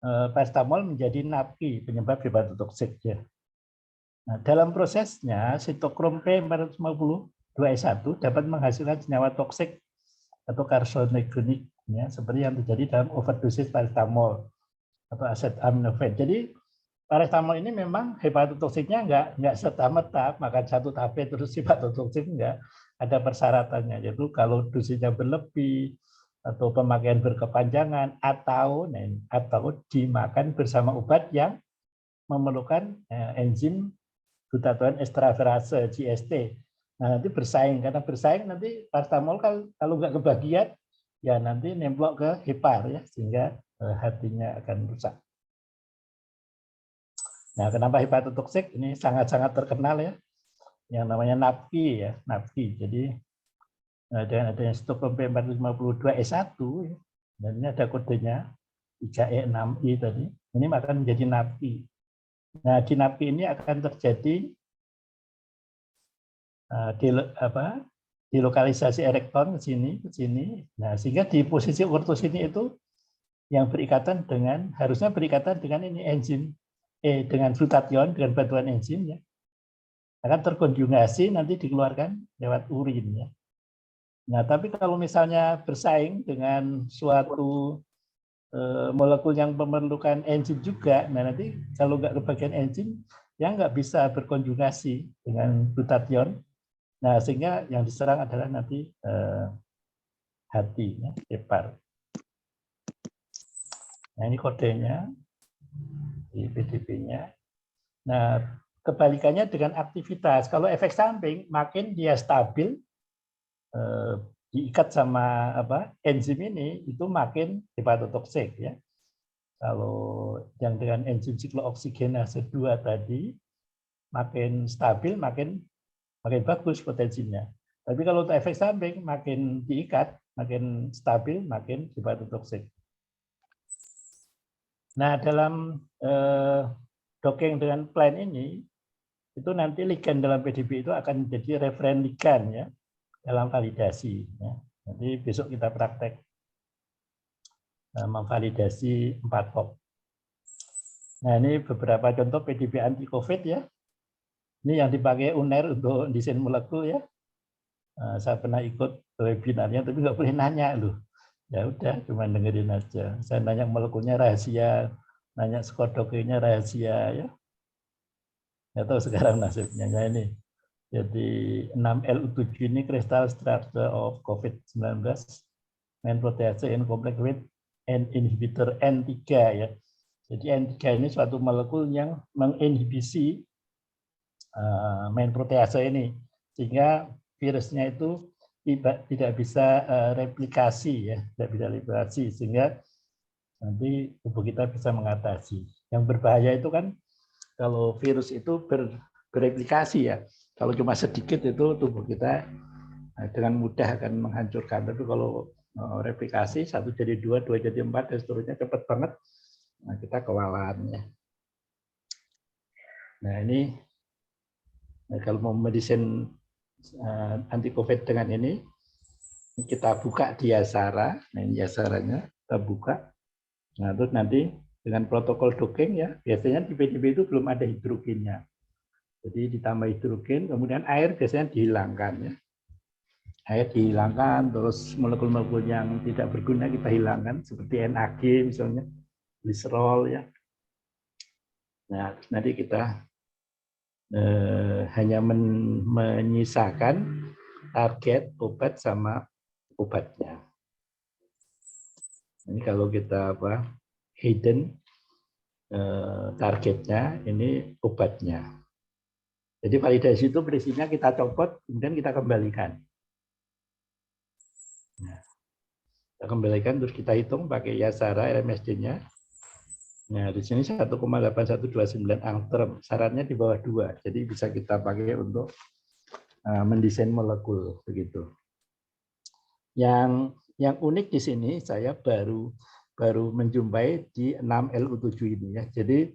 paracetamol menjadi NAPI, penyebab hepatotoksik ya. Nah, dalam prosesnya sitokrom P452S1 dapat menghasilkan senyawa toksik atau karsinogenic ya, seperti yang terjadi dalam overdosis paracetamol atau acetaminophen. Jadi paracetamol ini memang hepatotoksiknya nggak serta-merta makan satu tablet terus hepatotoksik, enggak. Ada persyaratannya, yaitu kalau dosisnya berlebih atau pemakaian berkepanjangan atau dimakan bersama obat yang memerlukan enzim glutatione esterase GST. Nah, nanti bersaing, karena bersaing nanti paracetamol kalau nggak kebagian ya nanti nemplok ke hepar ya, sehingga hatinya akan rusak. Nah, kenapa hepatotoksik ini sangat-sangat terkenal ya, yang namanya NAPI ya, NAPI. Jadi dengan adanya sitokrom P452S1 ya, dan ini ada kodenya 3E6I tadi, ini akan menjadi NAPI. Nah, di NAPI ini akan terjadi dilokalisasi elektron ke sini. Nah, sehingga di posisi ortosini itu yang berikatan dengan, harusnya berikatan dengan ini enzim dengan glutation, dengan bantuan enzim ya, akan terkonjugasi nanti dikeluarkan lewat urin ya. Nah, tapi kalau misalnya bersaing dengan suatu molekul yang memerlukan enzim juga, nah nanti kalau nggak kebagian enzim, ya nggak bisa berkonjugasi dengan glutation. Nah, sehingga yang diserang adalah nanti hati, ya, hepar. Nah, ini kodenya di PDB-nya. Nah, kebalikannya dengan aktivitas. Kalau efek samping, makin dia stabil, diikat sama enzim ini, itu makin hepatotoksik ya. Kalau yang dengan enzim siklooksigenase 2 tadi, makin stabil, makin bagus potensinya. Tapi kalau untuk efek samping, makin diikat, makin stabil, makin hepatotoksik. Nah, dalam docking dengan plan ini, itu nanti ligan dalam PDB itu akan menjadi referen ligan ya, dalam validasi. Ya. Nanti besok kita praktek memvalidasi 4 hop. Nah, ini beberapa contoh PDB anti-COVID ya. Ini yang dipakai UNER untuk desain molekul ya. Saya pernah ikut webinarnya, tapi nggak boleh nanya loh. Ya udah, cuma dengerin aja. Saya nanya molekulnya rahasia, nanya skodoknya rahasia ya. Nggak tahu sekarang nasibnya. Nah, ini. Jadi 6LU7 ini crystal structure of COVID-19, main protease in complex with N inhibitor N3 ya. Jadi N3 ini suatu molekul yang menginhibisi main protease ini, sehingga virusnya itu tidak bisa replikasi ya, tidak bisa replikasi, sehingga nanti tubuh kita bisa mengatasi. Yang berbahaya itu kan kalau virus itu bereplikasi ya, kalau cuma sedikit itu tubuh kita dengan mudah akan menghancurkan. Tapi kalau replikasi 1 jadi 2, 2 jadi 4 dan seterusnya cepat banget, nah kita kewalahan ya. Nah ini kalau mau mendesain anti COVID dengan ini, kita buka di Yasara. Nah ini Yasaranya kita buka. Nah terus nanti dengan protokol docking ya, biasanya di PDB itu belum ada hidrogennya. Jadi ditambah hidrogen, kemudian air biasanya dihilangkan ya. Air dihilangkan, terus molekul-molekul yang tidak berguna kita hilangkan, seperti NAG misalnya, gliserol ya. Nah nanti kita hanya menyisakan target obat sama obatnya. Ini kalau kita hidden targetnya, ini obatnya. Jadi validasi itu prinsipnya kita copot, kemudian kita kembalikan. Nah, kita kembalikan terus kita hitung pakai Yasara RMSD-nya. Nah, di sini 1,8129 angstrom, syaratnya di bawah 2. Jadi bisa kita pakai untuk mendesain molekul begitu. Yang unik di sini saya baru menjumpai di 6LU7 ini ya. Jadi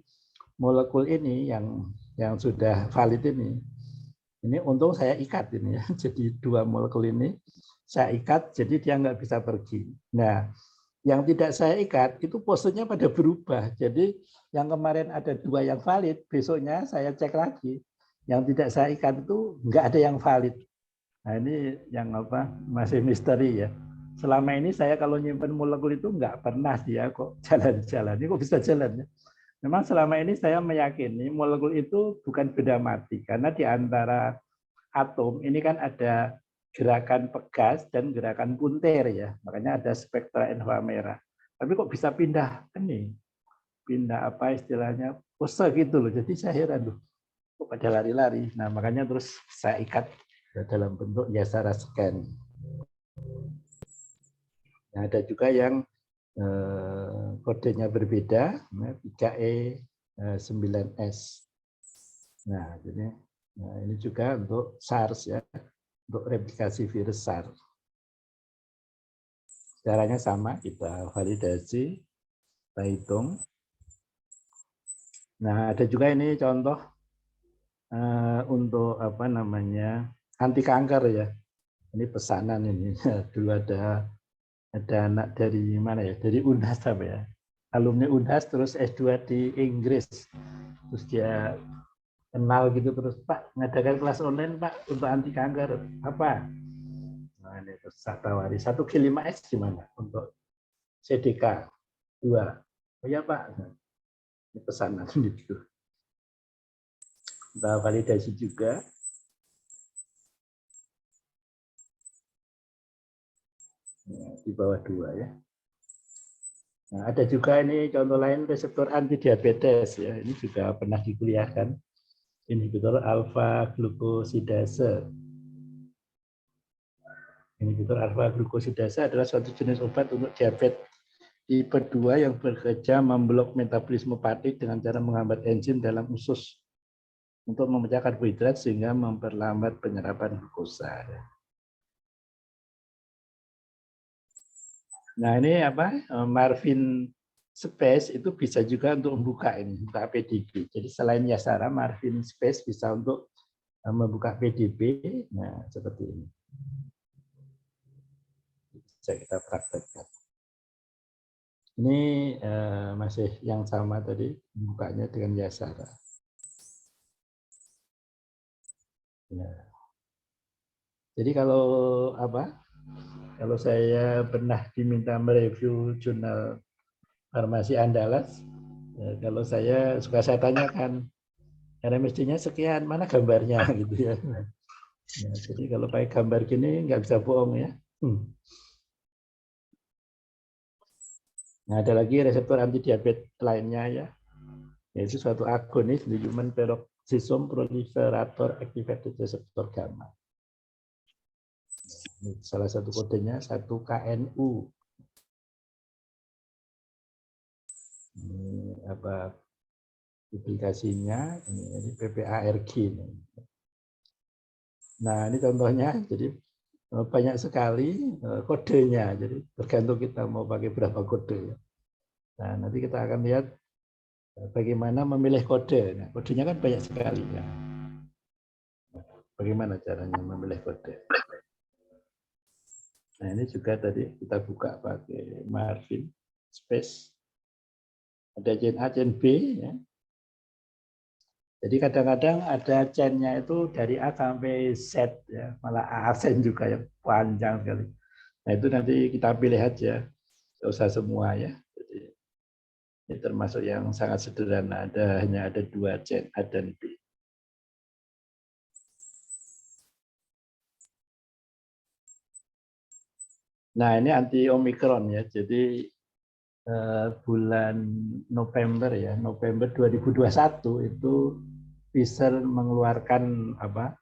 molekul ini yang sudah valid ini untung saya ikat ini ya. Jadi 2 molekul ini saya ikat, jadi dia nggak bisa pergi. Nah, Yang tidak saya ikat itu posenya pada berubah. Jadi yang kemarin ada 2 yang valid, besoknya saya cek lagi. Yang tidak saya ikat itu nggak ada yang valid. Nah ini yang apa masih misteri ya. Selama ini saya kalau nyimpen molekul itu nggak pernah dia kok jalan-jalan. Ini kok bisa jalan ya? Memang selama ini saya meyakini molekul itu bukan benda mati karena di antara atom ini kan ada gerakan pegas dan gerakan puntir ya. Makanya ada spektra NH merah. Tapi kok bisa pindah ini? Pindah apa istilahnya? Pose gitu loh. Jadi saya heran loh. Kok pada lari-lari. Nah, makanya terus saya ikat dalam bentuk Yasara scan. Nah, ada juga yang kodenya berbeda, 3E9S. Nah, ini juga untuk SARS ya, untuk replikasi virus SARS. Caranya sama, kita validasi, kita hitung. Nah, ada juga ini contoh untuk apa namanya anti kanker ya. Ini pesanan ini. Dulu ada anak dari mana ya? Dari Unhas apa ya? Alumni Unhas terus S2 di Inggris. Terus dia kenal gitu terus, Pak, ngadakan kelas online Pak untuk anti kanker. Apa? Nah, ini terus saya tawari 1G5S gimana untuk CDK 2. Oh ya Pak. Ini pesanan gitu. Kita validasi juga. Di bawah 2 ya. Nah, ada juga ini contoh lain reseptor anti diabetes ya. Ini juga pernah dikuliahkan. Inhibitor alfa glukosidase. Inhibitor alfa glukosidase adalah suatu jenis obat untuk diabetes tipe 2 yang bekerja memblok metabolisme patik dengan cara menghambat enzim dalam usus untuk memecah karbohidrat sehingga memperlambat penyerapan glukosa. Nah ini apa? Marvin Space itu bisa juga untuk membuka ini, membuka PDB. Jadi selain Yasara, Marvin Space bisa untuk membuka PDB. Nah seperti ini. Bisa kita praktekkan. Ini masih yang sama tadi, membukanya dengan Yasara. Ya. Jadi kalau apa? Kalau saya pernah diminta mereview jurnal farmasi Andalas, kalau saya suka saya tanyakan, RMSD-nya sekian, mana gambarnya gitu ya. Ya, jadi kalau pakai gambar gini nggak bisa bohong ya. Nah, ada lagi reseptor anti diabetes lainnya ya, yaitu suatu agonis di human peroxisome proliferator activated receptor gamma. Ini salah satu kodenya 1KNU. Ini apa publikasinya? Ini PPARG. Nah, ini contohnya. Jadi banyak sekali kodenya. Jadi tergantung kita mau pakai berapa kode. Nah, nanti kita akan lihat bagaimana memilih kode. Nah, kodenya kan banyak sekali. Ya. Bagaimana caranya memilih kode? Nah, ini juga tadi kita buka pakai Marvin Space. Ada chain A, chain B. Ya. Jadi kadang-kadang ada chain-nya itu dari A sampai Z. Ya. Malah A chain juga yang panjang sekali. Nah, itu nanti kita pilih aja. Tidak usah semua ya. Jadi, ini termasuk yang sangat sederhana. Hanya ada 2 chain A dan B. Nah, ini anti Omikron ya. Jadi bulan November ya, November 2021 itu Pfizer mengeluarkan apa?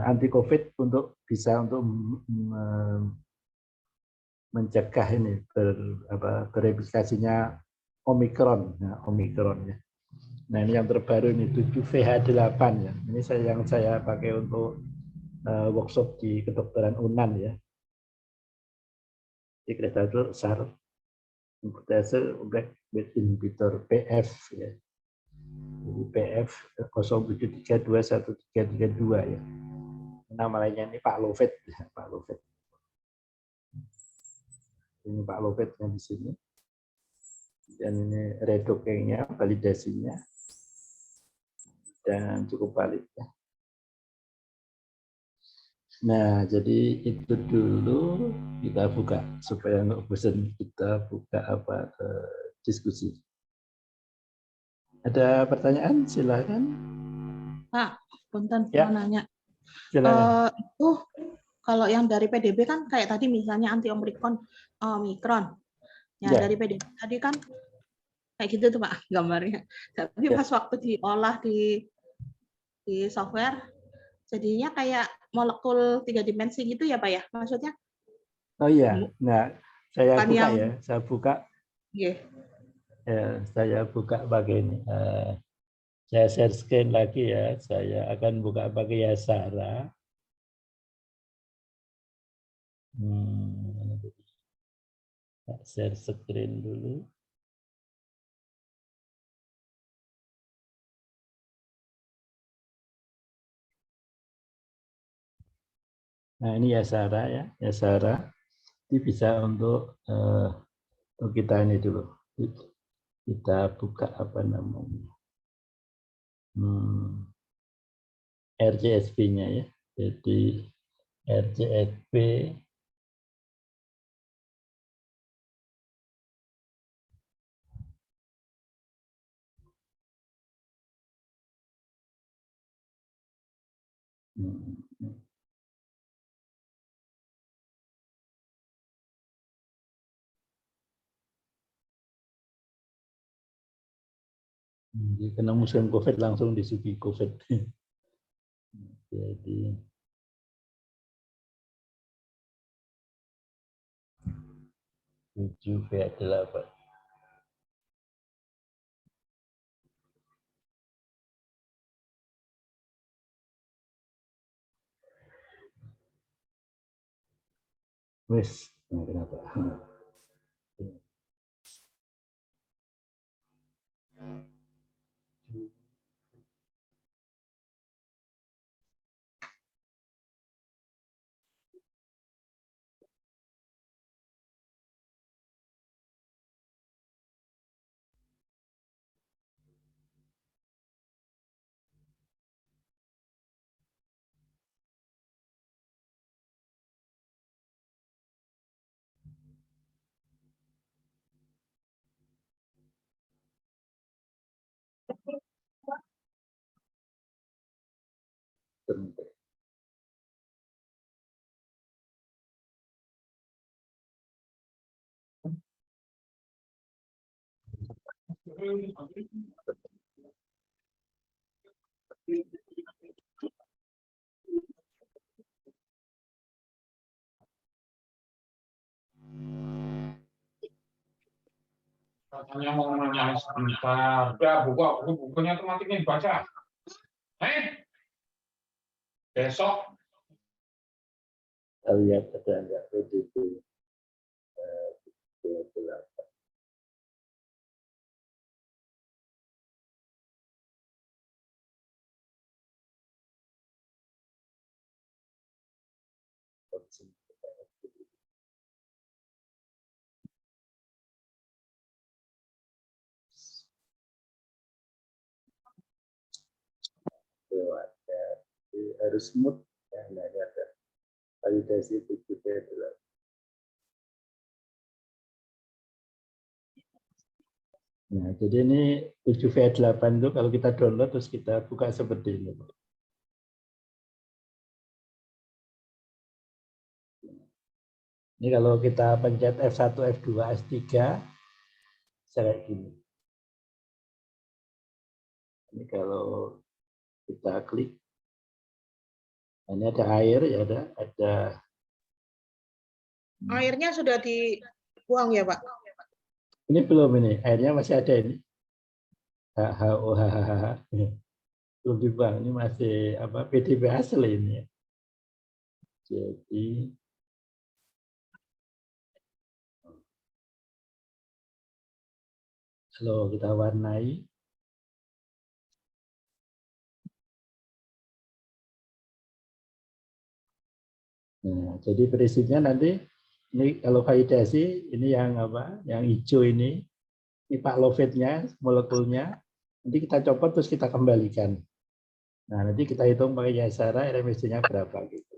Anti Covid untuk bisa untuk mencegah ini bereplikasinya Omikron, ya, Omikron ya. Nah, ini yang terbaru ini 7VH8 ya. Ini yang saya pakai untuk workshop di kedokteran UNAN ya. Sekretariat SAR Intase backbone inhibitor PF ya. Jadi PF 07321332 ya. Nama lainnya ini Pak Lovet ya, Pak Lovet. Ini Pak Lopetnya di sini. Dan ini redocking-nya, validasinya. Dan cukup valid ya. Nah, jadi itu dulu kita buka supaya nggak bosan, kita buka diskusi. Ada pertanyaan? Silakan. Pak, punten Ya. mau nanya. Silakan. Itu kalau yang dari PDB kan kayak tadi misalnya anti Omikron, Ya, dari PDB tadi kan kayak gitu tuh Pak gambarnya. Tapi Ya. pas waktu diolah di software jadinya kayak molekul 3 dimensi gitu ya Pak ya maksudnya? Oh iya, nah saya Bukan buka yang ya, saya buka bagian ini. Saya share screen lagi ya, saya akan buka pakai Yasara. Share screen dulu. Nah ini Yasara ya, Yasara. Ini bisa untuk kita ini dulu. Kita buka apa namanya, RCSB-nya ya. Jadi RCSB karena musim COVID langsung disuguhi COVID. Jadi 7V8. Wes, kenapa? Katanya mau nanya sebentar. Udah bukunya tuh matikan dibaca. Besok. Kita lihat ada nggak PDB. Harus smooth ya, nah, ini ada validasi 7V8. Nah, jadi ini 7V8 itu kalau kita download terus kita buka seperti ini. Ini kalau kita pencet F1, F2, F3 kayak gini. Ini kalau kita klik, ini ada air ya, ada airnya sudah dibuang ya Pak? ini belum, ini airnya masih ada ini. HOHH belum dibuang, ini masih apa PDB asli ini ya. Jadi kalau kita warnai, nah, jadi prinsipnya nanti Ini kalau validasi, ini yang apa? Yang hijau ini Pak Lovett-nya, molekulnya. Nanti kita copot terus kita kembalikan. Nah, nanti kita hitung pakai Yasara RMSD-nya berapa gitu.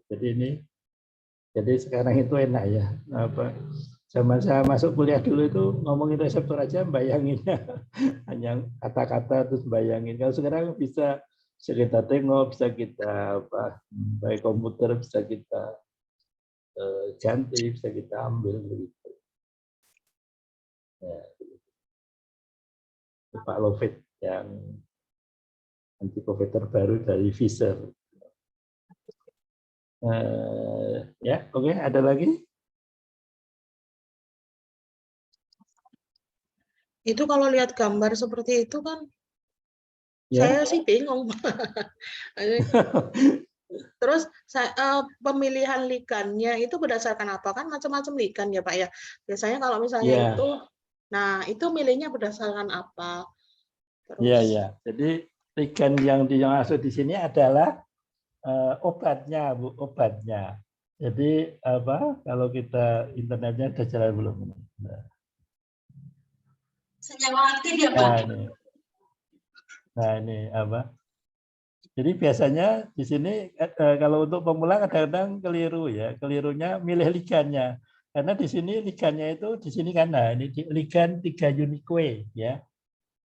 Jadi sekarang itu enak ya. Apa? Zaman saya masuk kuliah dulu itu ngomongin reseptor aja bayanginnya hanya kata-kata terus bayangin. Kalau sekarang bisa kita tengok, bisa kita apa, pakai komputer, bisa kita ganti, bisa kita ambil begitu. Ya, Pak Lovett yang anti-COVID terbaru dari Pfizer. Ya, oke, ada lagi? Itu kalau lihat gambar seperti itu kan, Ya. saya sih bingung. Terus pemilihan ligannya itu berdasarkan apa? Kan macam-macam ligan ya Pak ya. Biasanya kalau misalnya Ya. itu, nah itu milihnya berdasarkan apa? Iya, Terus, ya. Jadi ligan yang dimaksud di sini adalah obatnya, Bu, obatnya. Jadi apa? Kalau kita internetnya sudah jalan belum? senyawa aktif ya Pak? Nah ini apa? Jadi biasanya di sini kalau untuk pemula kadang-kadang keliru ya, kelirunya milih ligannya. Karena di sini ligannya itu di sini kan, nah ini ligan 3 unique ya.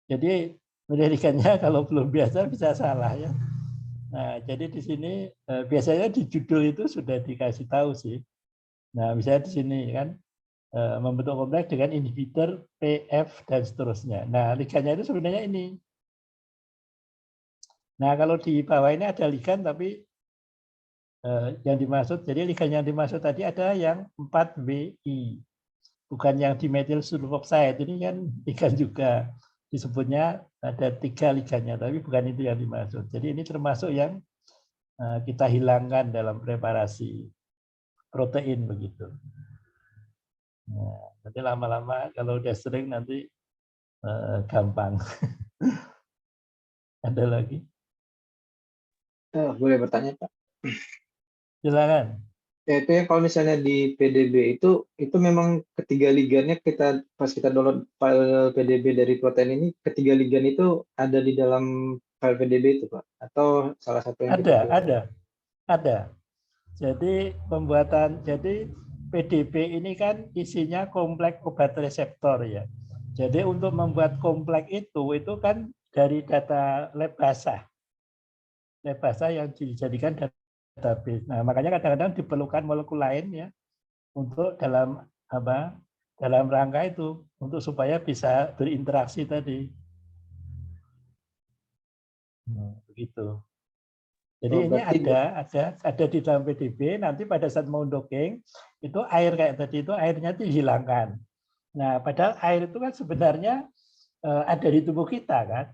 Jadi milih ligannya kalau belum biasa bisa salah ya. Nah, jadi di sini biasanya di judul itu sudah dikasih tahu sih. Nah, misalnya di sini kan membentuk kompleks dengan inhibitor PF dan seterusnya. Nah, ligannya itu sebenarnya ini. Nah, kalau di bawah ini ada ligan tapi yang dimaksud, jadi ligan yang dimaksud tadi ada yang 4WI. Bukan yang dimethyl sulfoxide. Ini kan ligan juga disebutnya ada 3 ligannya, tapi bukan itu yang dimaksud. Jadi ini termasuk yang kita hilangkan dalam preparasi protein begitu. Nah, nanti lama-lama kalau udah sering nanti gampang. Ada lagi? Boleh bertanya Pak? Silakan. Ya, itu yang kalau misalnya di PDB itu memang ketiga ligannya pas kita download file PDB dari protein ini, ketiga ligan itu ada di dalam file PDB itu Pak? Atau salah satu yang kita pilih? Ada. Jadi PDB ini kan isinya kompleks obat reseptor ya. Jadi untuk membuat kompleks itu kan dari data lab basah yang dijadikan database. Nah, makanya kadang-kadang diperlukan molekul lain ya untuk dalam rangka itu untuk supaya bisa berinteraksi tadi. Begitu. Jadi ini ada di dalam PDB, nanti pada saat mau docking itu air kayak tadi itu airnya dihilangkan. Nah, padahal air itu kan sebenarnya ada di tubuh kita kan.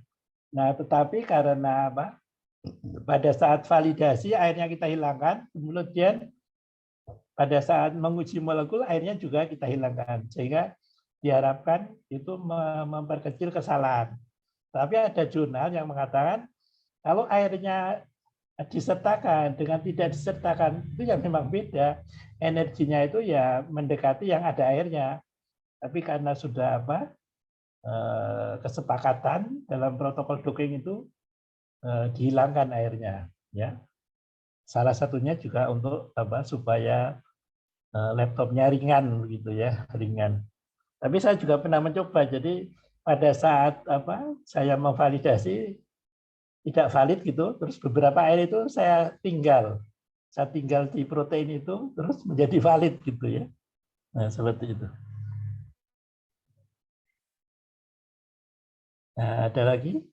Nah, tetapi karena pada saat validasi airnya kita hilangkan, kemudian pada saat menguji molekul airnya juga kita hilangkan, sehingga diharapkan itu memperkecil kesalahan. Tapi ada jurnal yang mengatakan kalau airnya disertakan dengan tidak disertakan itu yang memang beda, energinya itu ya mendekati yang ada airnya. Tapi karena sudah kesepakatan dalam protokol docking itu dihilangkan airnya, ya. Salah satunya juga untuk supaya laptopnya ringan begitu ya, ringan. Tapi saya juga pernah mencoba. Jadi pada saat saya memvalidasi tidak valid gitu, terus beberapa air itu saya tinggal di protein itu terus menjadi valid gitu ya. Nah, seperti itu. Nah, ada lagi?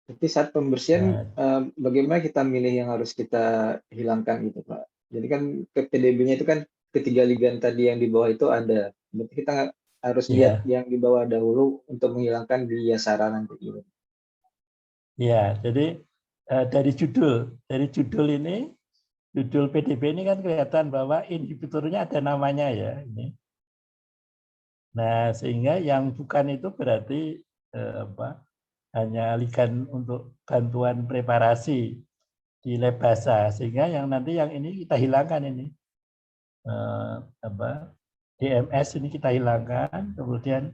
Jadi saat pembersihan, bagaimana kita milih yang harus kita hilangkan gitu Pak? Jadi kan ke PDB-nya itu kan ketiga ligan tadi yang di bawah itu ada. Berarti kita harus lihat yang di bawah dahulu untuk menghilangkan di Yasara nanti gitu. Ya, jadi dari judul ini, judul PDB ini kan kelihatan bahwa inhibitornya ada namanya ya ini. Nah, sehingga yang bukan itu berarti hanya ligan untuk bantuan preparasi di lab basah, sehingga yang nanti yang ini kita hilangkan ini. DMS ini kita hilangkan, kemudian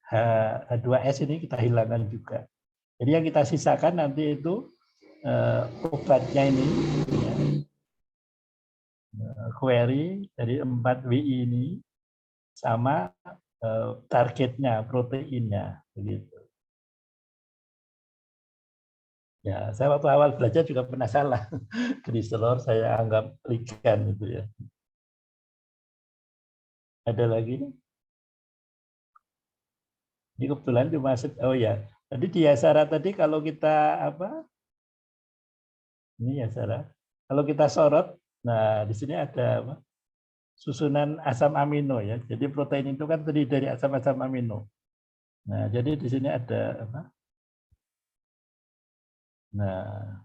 H2S ini kita hilangkan juga. Jadi yang kita sisakan nanti itu obatnya ini, ya, query dari 4 WI ini sama targetnya, proteinnya, begitu. Ya, saya waktu awal belajar juga pernah salah. Glycerol saya anggap ligan gitu ya. Ada lagi? Ini kebetulan cuma oh ya. Tadi di Yasara tadi kalau kita apa? Ini Yasara. Kalau kita sorot, nah di sini ada apa? Susunan asam amino ya. Jadi protein itu kan terdiri dari asam-asam amino. Nah, jadi di sini ada apa? Nah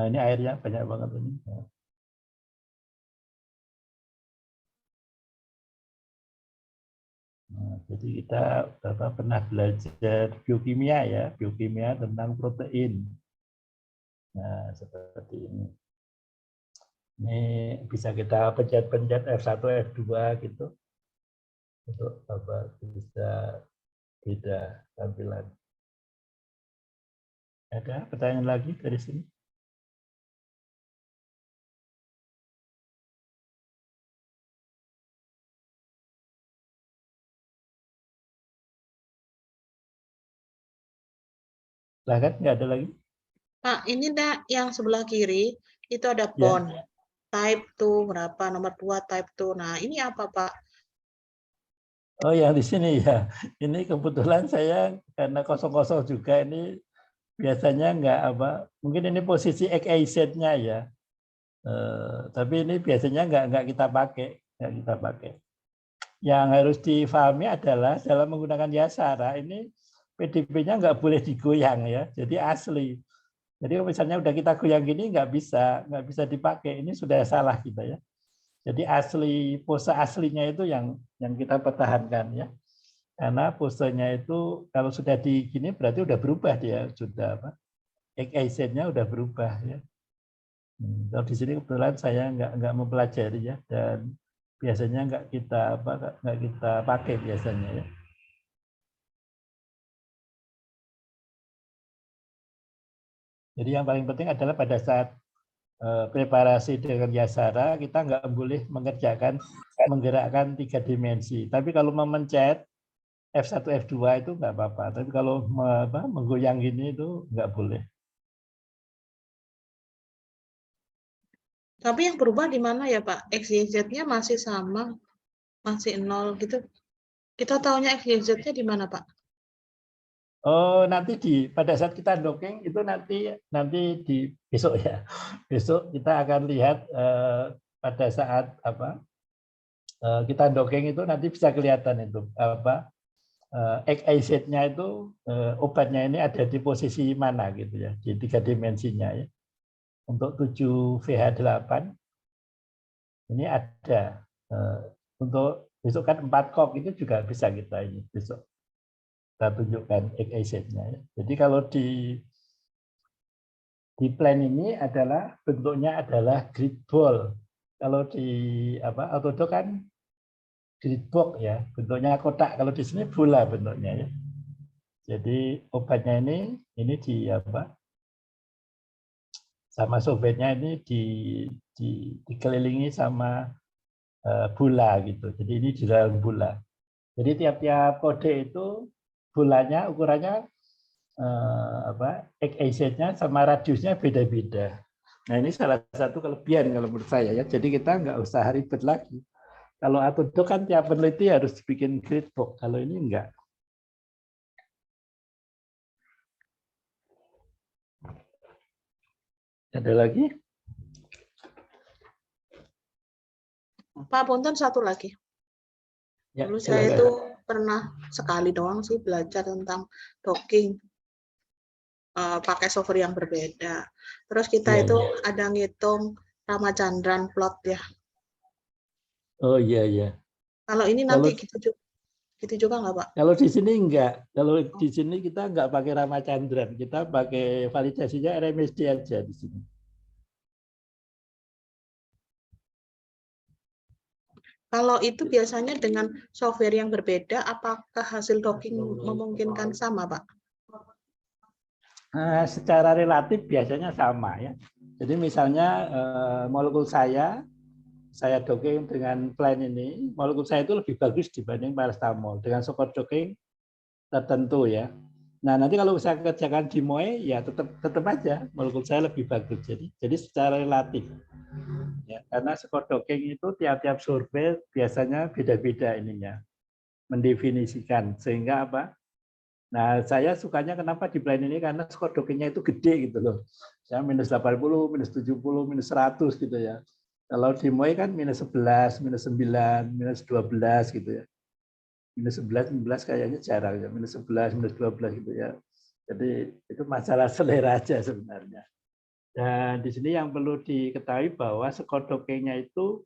ini airnya banyak banget ini. Nah, jadi kita pernah belajar biokimia ya, biokimia tentang protein. Nah seperti ini. Ini bisa kita pencet-pencet F1, F2 gitu untuk apa bisa beda tampilan. Ada pertanyaan lagi dari sini? Silahkan, nggak ada lagi? Pak, ini yang sebelah kiri itu ada Ya. bond. Type 2 berapa, nomor 2 type 2. Nah, ini apa, Pak? Oh, yang di sini ya. Ini kebetulan saya karena kosong-kosong juga ini biasanya nggak apa. Mungkin ini posisi XYZ-nya ya. Tapi ini biasanya nggak kita pakai. Yang harus difahami adalah dalam menggunakan Yasara ini PDB-nya nggak boleh digoyang ya. Jadi asli. Jadi misalnya udah kita goyang gini nggak bisa dipakai. Ini sudah salah kita ya. Jadi pose aslinya itu yang kita pertahankan ya. Karena posenya itu kalau sudah di gini berarti udah berubah dia, sudah apa? XYZ-nya udah berubah ya. Kalau di sini kebetulan saya nggak mempelajari ya, dan biasanya nggak kita pakai biasanya ya. Jadi yang paling penting adalah pada saat preparasi dengan Yasara kita nggak boleh menggerakkan 3 dimensi. Tapi kalau memencet F1, F2 itu nggak apa-apa. Tapi kalau menggoyang gini itu nggak boleh. Tapi yang berubah di mana ya, Pak? XYZ-nya masih sama, masih 0 gitu. Kita tahunya XYZ-nya di mana, Pak? Oh, nanti pada saat kita docking itu nanti di besok ya. Besok kita akan lihat pada saat kita docking itu nanti bisa kelihatan itu XYZ-nya itu obatnya ini ada di posisi mana gitu ya, di 3 dimensinya ya. Untuk 7VH8 ini ada untuk besok kan 4 kok itu juga bisa kita ini besok kita tunjukkan XYZ-nya ya. Jadi kalau di plan ini adalah bentuknya adalah grid ball. Kalau di Autodoc kan grid box ya, bentuknya kotak. Kalau di sini bola bentuknya ya. Jadi obatnya ini sama sobatnya ini dikelilingi sama bola gitu. Jadi ini di dalam bola. Jadi tiap-tiap kode itu bolanya ukurannya XYZ-nya sama radiusnya beda-beda. Nah ini salah satu kelebihan kalau menurut saya ya. Jadi kita nggak usah ribet lagi. Kalau Autodoc kan tiap peneliti harus bikin grid box. Kalau ini enggak. Ada lagi? Pak, punten satu lagi. Ya, Dulu saya itu pernah sekali doang sih belajar tentang docking. Pakai software yang berbeda. Terus kita itu ada ngitung Ramachandran plot ya. Oh iya. Kalau ini nanti gitu juga nggak, Pak? Kalau di sini enggak. Kalau di sini kita enggak pakai Ramachandran. Kita pakai validasinya RMSD aja di sini. Kalau itu biasanya dengan software yang berbeda, apakah hasil docking memungkinkan sama, Pak? Secara relatif biasanya sama ya. Jadi misalnya molekul saya docking dengan plan ini, molekul saya itu lebih bagus dibanding paracetamol dengan support docking tertentu ya. Nah nanti kalau saya kerjakan di MOE ya tetap aja molekul saya lebih bagus. Jadi secara relatif ya, karena support docking itu tiap-tiap survei biasanya beda-beda ininya mendefinisikan sehingga apa? Nah saya sukanya kenapa di plan ini karena support dockingnya itu gede gitu loh. Ya minus 80, minus 70, minus 100 gitu ya. Kalau di MOE kan minus 11, minus 9, minus 12 gitu ya. Minus 11, 11 kayaknya jarang ya. Minus 11, minus 12 gitu ya. Jadi itu masalah selera aja sebenarnya. Dan di sini yang perlu diketahui bahwa skor dockingnya itu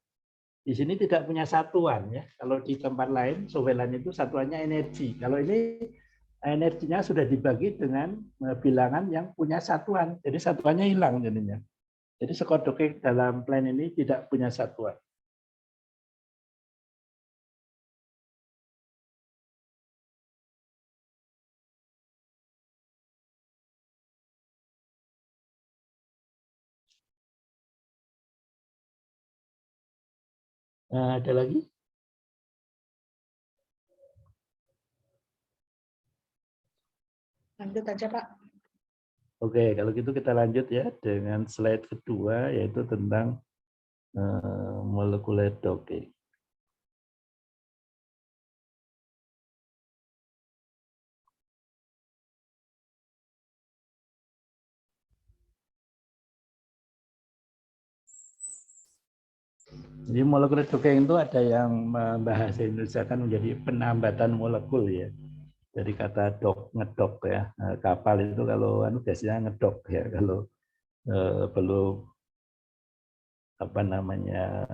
di sini tidak punya satuan ya. Kalau di tempat lain, surveillance itu satuannya energi. Kalau ini energinya sudah dibagi dengan bilangan yang punya satuan. Jadi satuannya hilang jadinya. Jadi skor docking dalam plan ini tidak punya satuan. Ada lagi? Lanjut aja, Pak. Oke, kalau gitu kita lanjut ya dengan slide kedua yaitu tentang molecular docking. Jadi molecular docking itu ada yang bahasa Indonesia kan menjadi penambatan molekul ya. Dari kata ngedok ya. Kapal itu kalau biasanya ngedok ya kalau belum apa namanya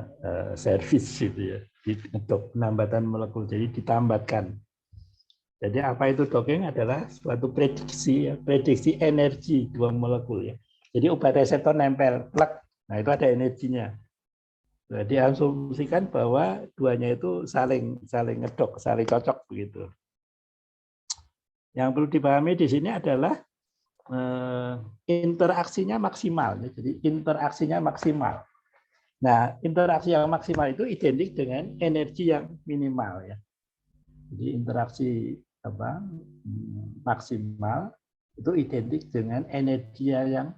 servis gitu ya. Ngedok penambatan molekul jadi ditambatkan. Jadi apa itu docking adalah suatu prediksi ya, prediksi energi dua molekul ya. Jadi obat reseptor nempel plak. Nah, itu ada energinya. Nah, diasumsikan bahwa duanya itu saling ngedok, saling cocok begitu. Yang perlu dipahami di sini adalah interaksinya maksimal. Jadi interaksinya maksimal. Nah, interaksi yang maksimal itu identik dengan energi yang minimal ya. Jadi interaksi maksimal itu identik dengan energi yang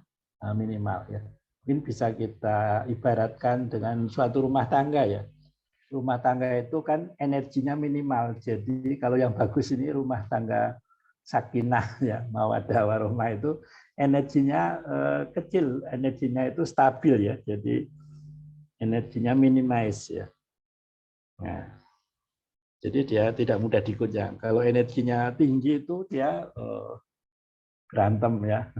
minimal ya. Mungkin bisa kita ibaratkan dengan suatu rumah tangga ya. Rumah tangga itu kan energinya minimal. Jadi kalau yang bagus ini rumah tangga sakinah ya, mawaddah warahmah itu energinya kecil, energinya itu stabil ya. Jadi energinya minimize ya. Nah, jadi dia tidak mudah digoyang. Kalau energinya tinggi itu dia berantem ya.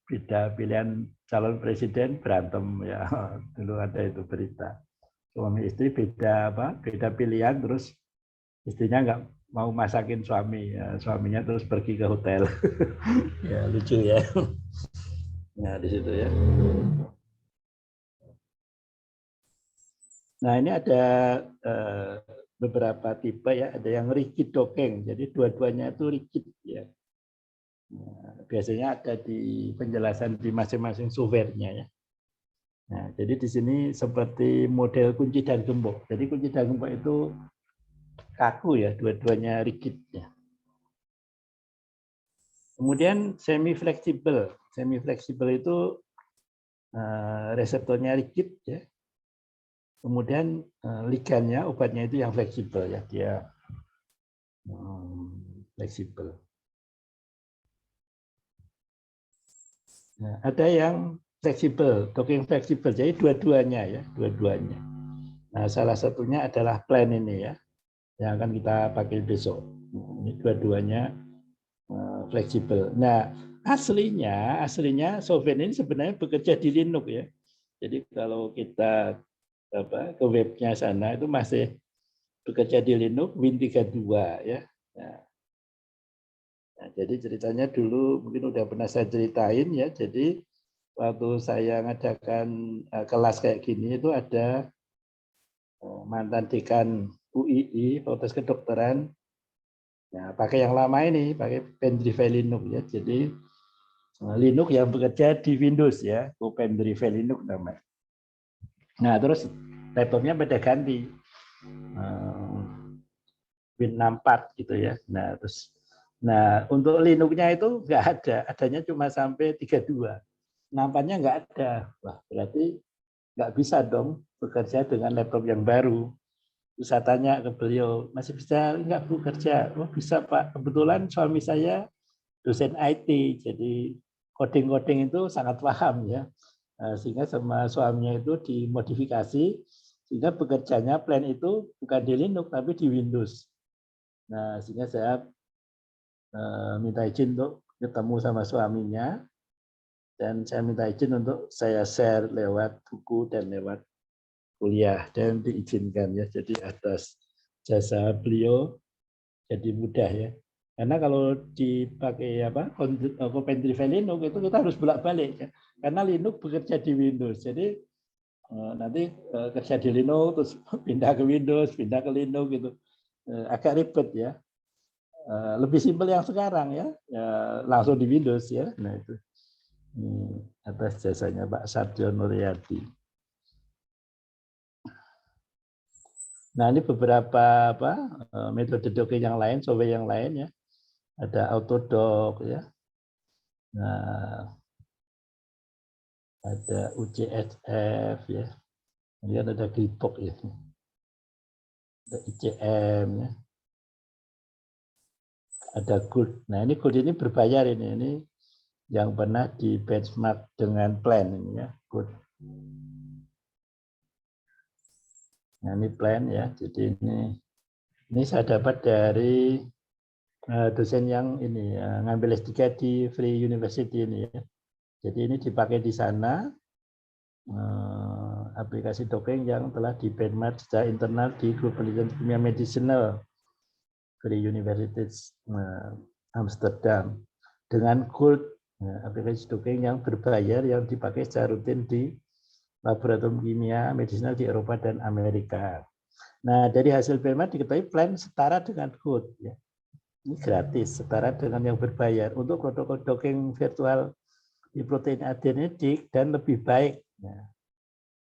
Beda pilihan calon presiden berantem ya. Dulu ada itu berita. Suami istri beda pilihan terus istrinya nggak mau masakin suami ya, suaminya terus pergi ke hotel. Ya lucu ya. Nah di situ ya. Nah ini ada beberapa tipe ya, ada yang rigid docking, jadi dua-duanya itu rigid ya. Nah, biasanya ada di penjelasan di masing-masing software-nya ya. Nah, jadi di sini seperti model kunci dan gembok. Jadi kunci dan gembok itu kaku ya, dua-duanya rigid ya. Kemudian semi fleksibel. Semi fleksibel itu reseptornya rigid ya. Kemudian ligannya, obatnya itu yang fleksibel ya, dia fleksibel. Nah, ada yang fleksibel, docking fleksibel, jadi dua-duanya ya, dua-duanya. Nah, salah satunya adalah plan ini ya, yang akan kita pakai besok. Ini dua-duanya fleksibel. Nah, aslinya software ini sebenarnya bekerja di Linux ya. Jadi kalau kita ke webnya sana itu masih bekerja di Linux Win32 ya. Nah, jadi ceritanya dulu mungkin udah pernah saya ceritain ya. Jadi waktu saya ngadakan kelas kayak gini itu ada mantan dekan UII, Fakultas Kedokteran. Nah, pakai yang lama ini, pakai Pendrive Linux ya. Jadi Linux yang bekerja di Windows ya, Pendrive Linux namanya. Nah, terus laptopnya beda ganti. Win64 gitu ya. Nah, untuk Linux-nya itu nggak ada, adanya cuma sampai 32. 64-nya nggak ada. Wah, berarti nggak bisa dong bekerja dengan laptop yang baru. Terus saya tanya ke beliau, masih bisa nggak Bu kerja? Oh bisa Pak, kebetulan suami saya dosen IT, jadi coding-coding itu sangat paham ya. Sehingga sama suaminya itu dimodifikasi, sehingga bekerjanya plan itu bukan di Linux tapi di Windows. Nah, sehingga saya minta izin untuk ketemu sama suaminya, dan saya minta izin untuk saya share lewat buku dan lewat kuliah, dan diizinkan ya. Jadi atas jasa beliau jadi mudah ya. Karena kalau dipakai Pendrive Linux itu kita harus bolak-balik ya. Karena Linux bekerja di Windows. Jadi nanti kerja di Linux terus pindah ke Windows, pindah ke Linux gitu. Agak ribet ya. Lebih simpel yang sekarang ya, langsung di Windows ya. Nah itu atas jasanya Pak Sarjo Nuryadi. Nah ini beberapa metode docking yang lain, software yang lain ya. Ada Autodock ya. Nah ada UCSF ya. Kemudian ada Gripbox ya. Ada ICM ya. Ada Gold. Nah ini Gold ini berbayar ini yang pernah di benchmark dengan plan ini ya, Gold. Nah ini plan ya. Jadi ini saya dapat dari dosen yang ini ya, ngambil S3 di Free University ini ya. Jadi ini dipakai di sana aplikasi docking yang telah di benchmark secara internal di grup penelitian kimia medicinal Free University Amsterdam dengan Gold, aplikasi docking yang berbayar yang dipakai secara rutin di laboratorium kimia medicinal di Eropa dan Amerika. Nah dari hasil benchmark diketahui plan setara dengan Gold ya. Ini gratis, setara dengan yang berbayar untuk protokol docking virtual di protein adenidik dan lebih baik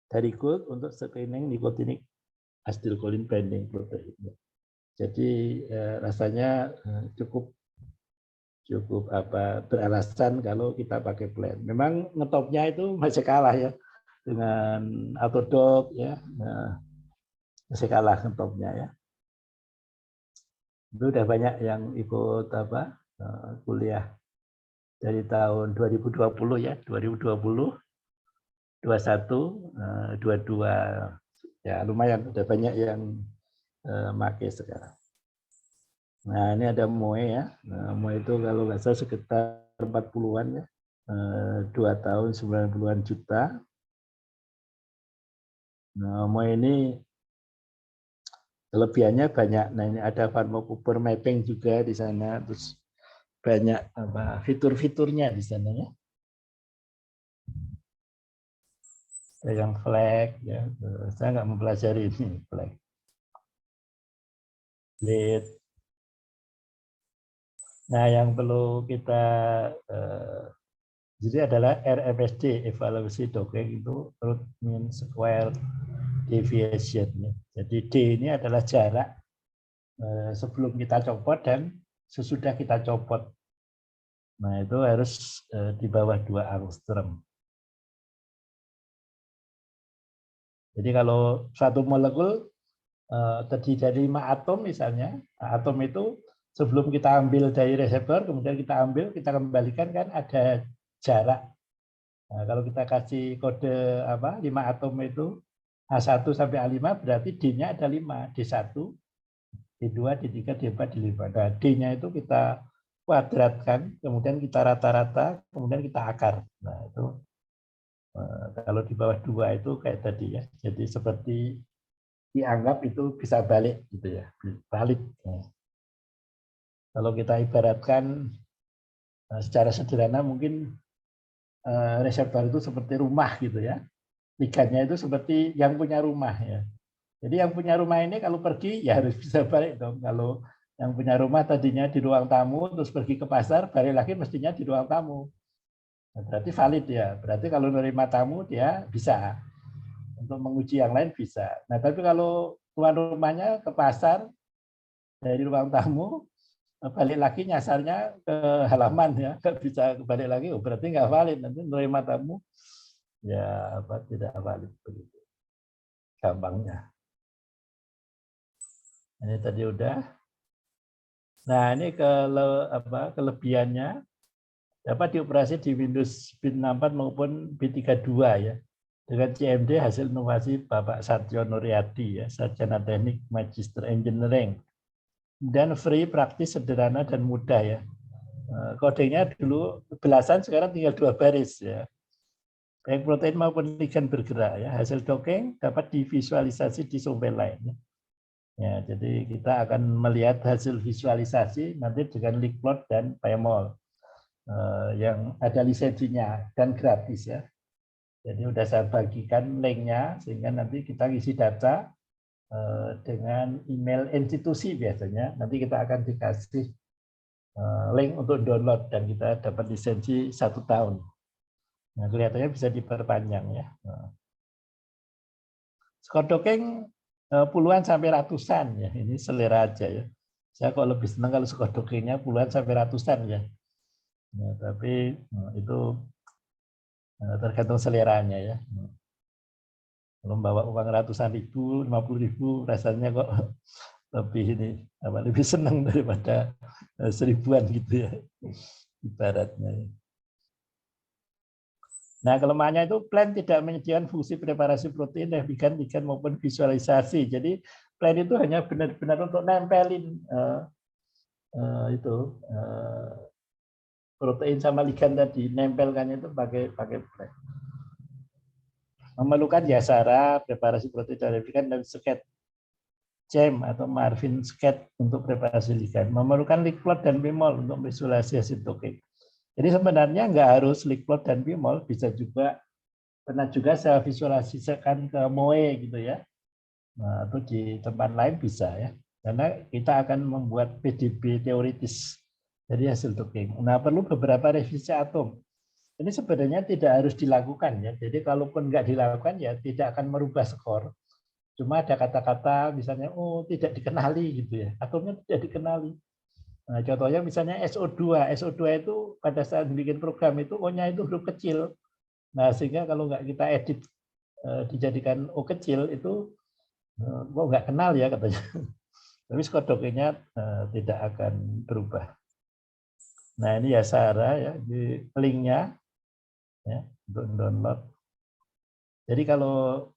dari Gold untuk screening nikotinic acetylcholine binding protein. Jadi rasanya cukup beralasan kalau kita pakai plan. Memang ngetopnya itu masih kalah ya dengan Autodock ya, masih kalah ngetopnya ya. Itu udah banyak yang ikut kuliah dari tahun 2020 ya, 2020, 21, 22 ya lumayan udah banyak yang pakai sekarang. Nah ini ada MOE ya, MOE itu kalau nggak salah sekitar 40-an ya, 2 tahun 90-an juta. Nah MOE ini kelebihannya banyak. Nah ini ada pharmacophore mapping juga di sana, terus banyak fitur-fiturnya di sana ya. Ada yang flag ya, saya nggak mempelajari ini flag. Lead. Nah yang perlu kita jadi adalah RMSD, evaluasi docking itu root mean square deviation. Jadi D ini adalah jarak sebelum kita copot dan sesudah kita copot. Nah itu harus di bawah 2 angstrom. Jadi kalau suatu molekul terdiri dari 5 atom misalnya, atom itu sebelum kita ambil dari reseptor, kemudian kita ambil, kita kembalikan kan ada jarak. Nah, kalau kita kasih kode 5 atom itu H1 sampai A5 berarti D-nya ada 5, D1, D2, D3, D4, D5. Nah, D-nya itu kita kuadratkan, kemudian kita rata-rata, kemudian kita akar. Nah, itu kalau di bawah 2 itu kayak tadi ya. Jadi seperti dianggap itu bisa balik gitu ya, balik. Nah, kalau kita ibaratkan secara sederhana mungkin reseptor itu seperti rumah gitu ya. Ligannya itu seperti yang punya rumah ya. Jadi yang punya rumah ini kalau pergi ya harus bisa balik dong. Kalau yang punya rumah tadinya di ruang tamu terus pergi ke pasar, balik lagi mestinya di ruang tamu. Nah, berarti valid ya. Berarti kalau menerima tamu dia bisa. Untuk menguji yang lain bisa. Nah, tapi kalau tuan rumahnya ke pasar dari ruang tamu, balik lagi nyasarnya ke halaman ya, nggak bisa balik lagi, berarti nggak valid. Nanti menerima tamu ya apa tidak valid begitu. Gampangnya. Ini tadi udah. Nah, ini kelebihannya dapat dioperasi di Windows B64 maupun B32 ya. Dengan CMD hasil inovasi Bapak Satyo Nuryadi ya, Sarjana Teknik Magister Engineering. Dan free, praktis, sederhana dan mudah ya. Kodenya dulu belasan, sekarang tinggal 2 baris ya. Baik protein maupun ligan bergerak ya. Hasil docking dapat divisualisasi di sumber lain. Ya, jadi kita akan melihat hasil visualisasi nanti dengan Lickplot dan PyMol yang ada lisensinya dan gratis ya. Jadi udah saya bagikan linknya sehingga nanti kita isi data dengan email institusi biasanya. Nanti kita akan dikasih link untuk download dan kita dapat lisensi 1 tahun. Nah, kelihatannya bisa diperpanjang ya. Skor docking puluhan sampai ratusan ya. Ini selera aja ya. Saya kok lebih senang kalau skor dockingnya puluhan sampai ratusan ya. Nah, tapi itu tergantung seleranya ya. Kalau bawa uang ratusan ribu, 50.000, rasanya kok lebih senang daripada 1000-an gitu ya, ibaratnya. Nah, kelemahannya itu plan tidak menyediakan fungsi preparasi protein, ligan maupun visualisasi. Jadi plan itu hanya benar-benar untuk nempelin protein sama ligan tadi, nempelkannya itu pakai plan. Memerlukan Yasara, preparasi protein dari ligan, dan sket CEM atau Marvin sket untuk preparasi ligan. Memerlukan Lickplot dan PyMol untuk visualisasi hasil docking. Jadi sebenarnya nggak harus Lickplot dan PyMol, bisa juga pernah juga saya visualisasikan ke MOE gitu ya. Nah, atau di tempat lain bisa ya. Karena kita akan membuat PDB teoritis dari hasil docking. Nah, perlu beberapa revisi atom. Ini sebenarnya tidak harus dilakukan ya. Jadi kalaupun nggak dilakukan ya tidak akan merubah skor. Cuma ada kata-kata misalnya tidak dikenali gitu ya. Atomnya tidak dikenali. Nah, contohnya misalnya SO2. SO2 itu pada saat bikin program itu O-nya itu huruf kecil. Nah, sehingga kalau nggak kita edit dijadikan O kecil itu kok nggak kenal ya katanya. Tapi skor dockingnya tidak akan berubah. Nah, ini ya Sarah ya di linknya ya untuk download. Jadi kalau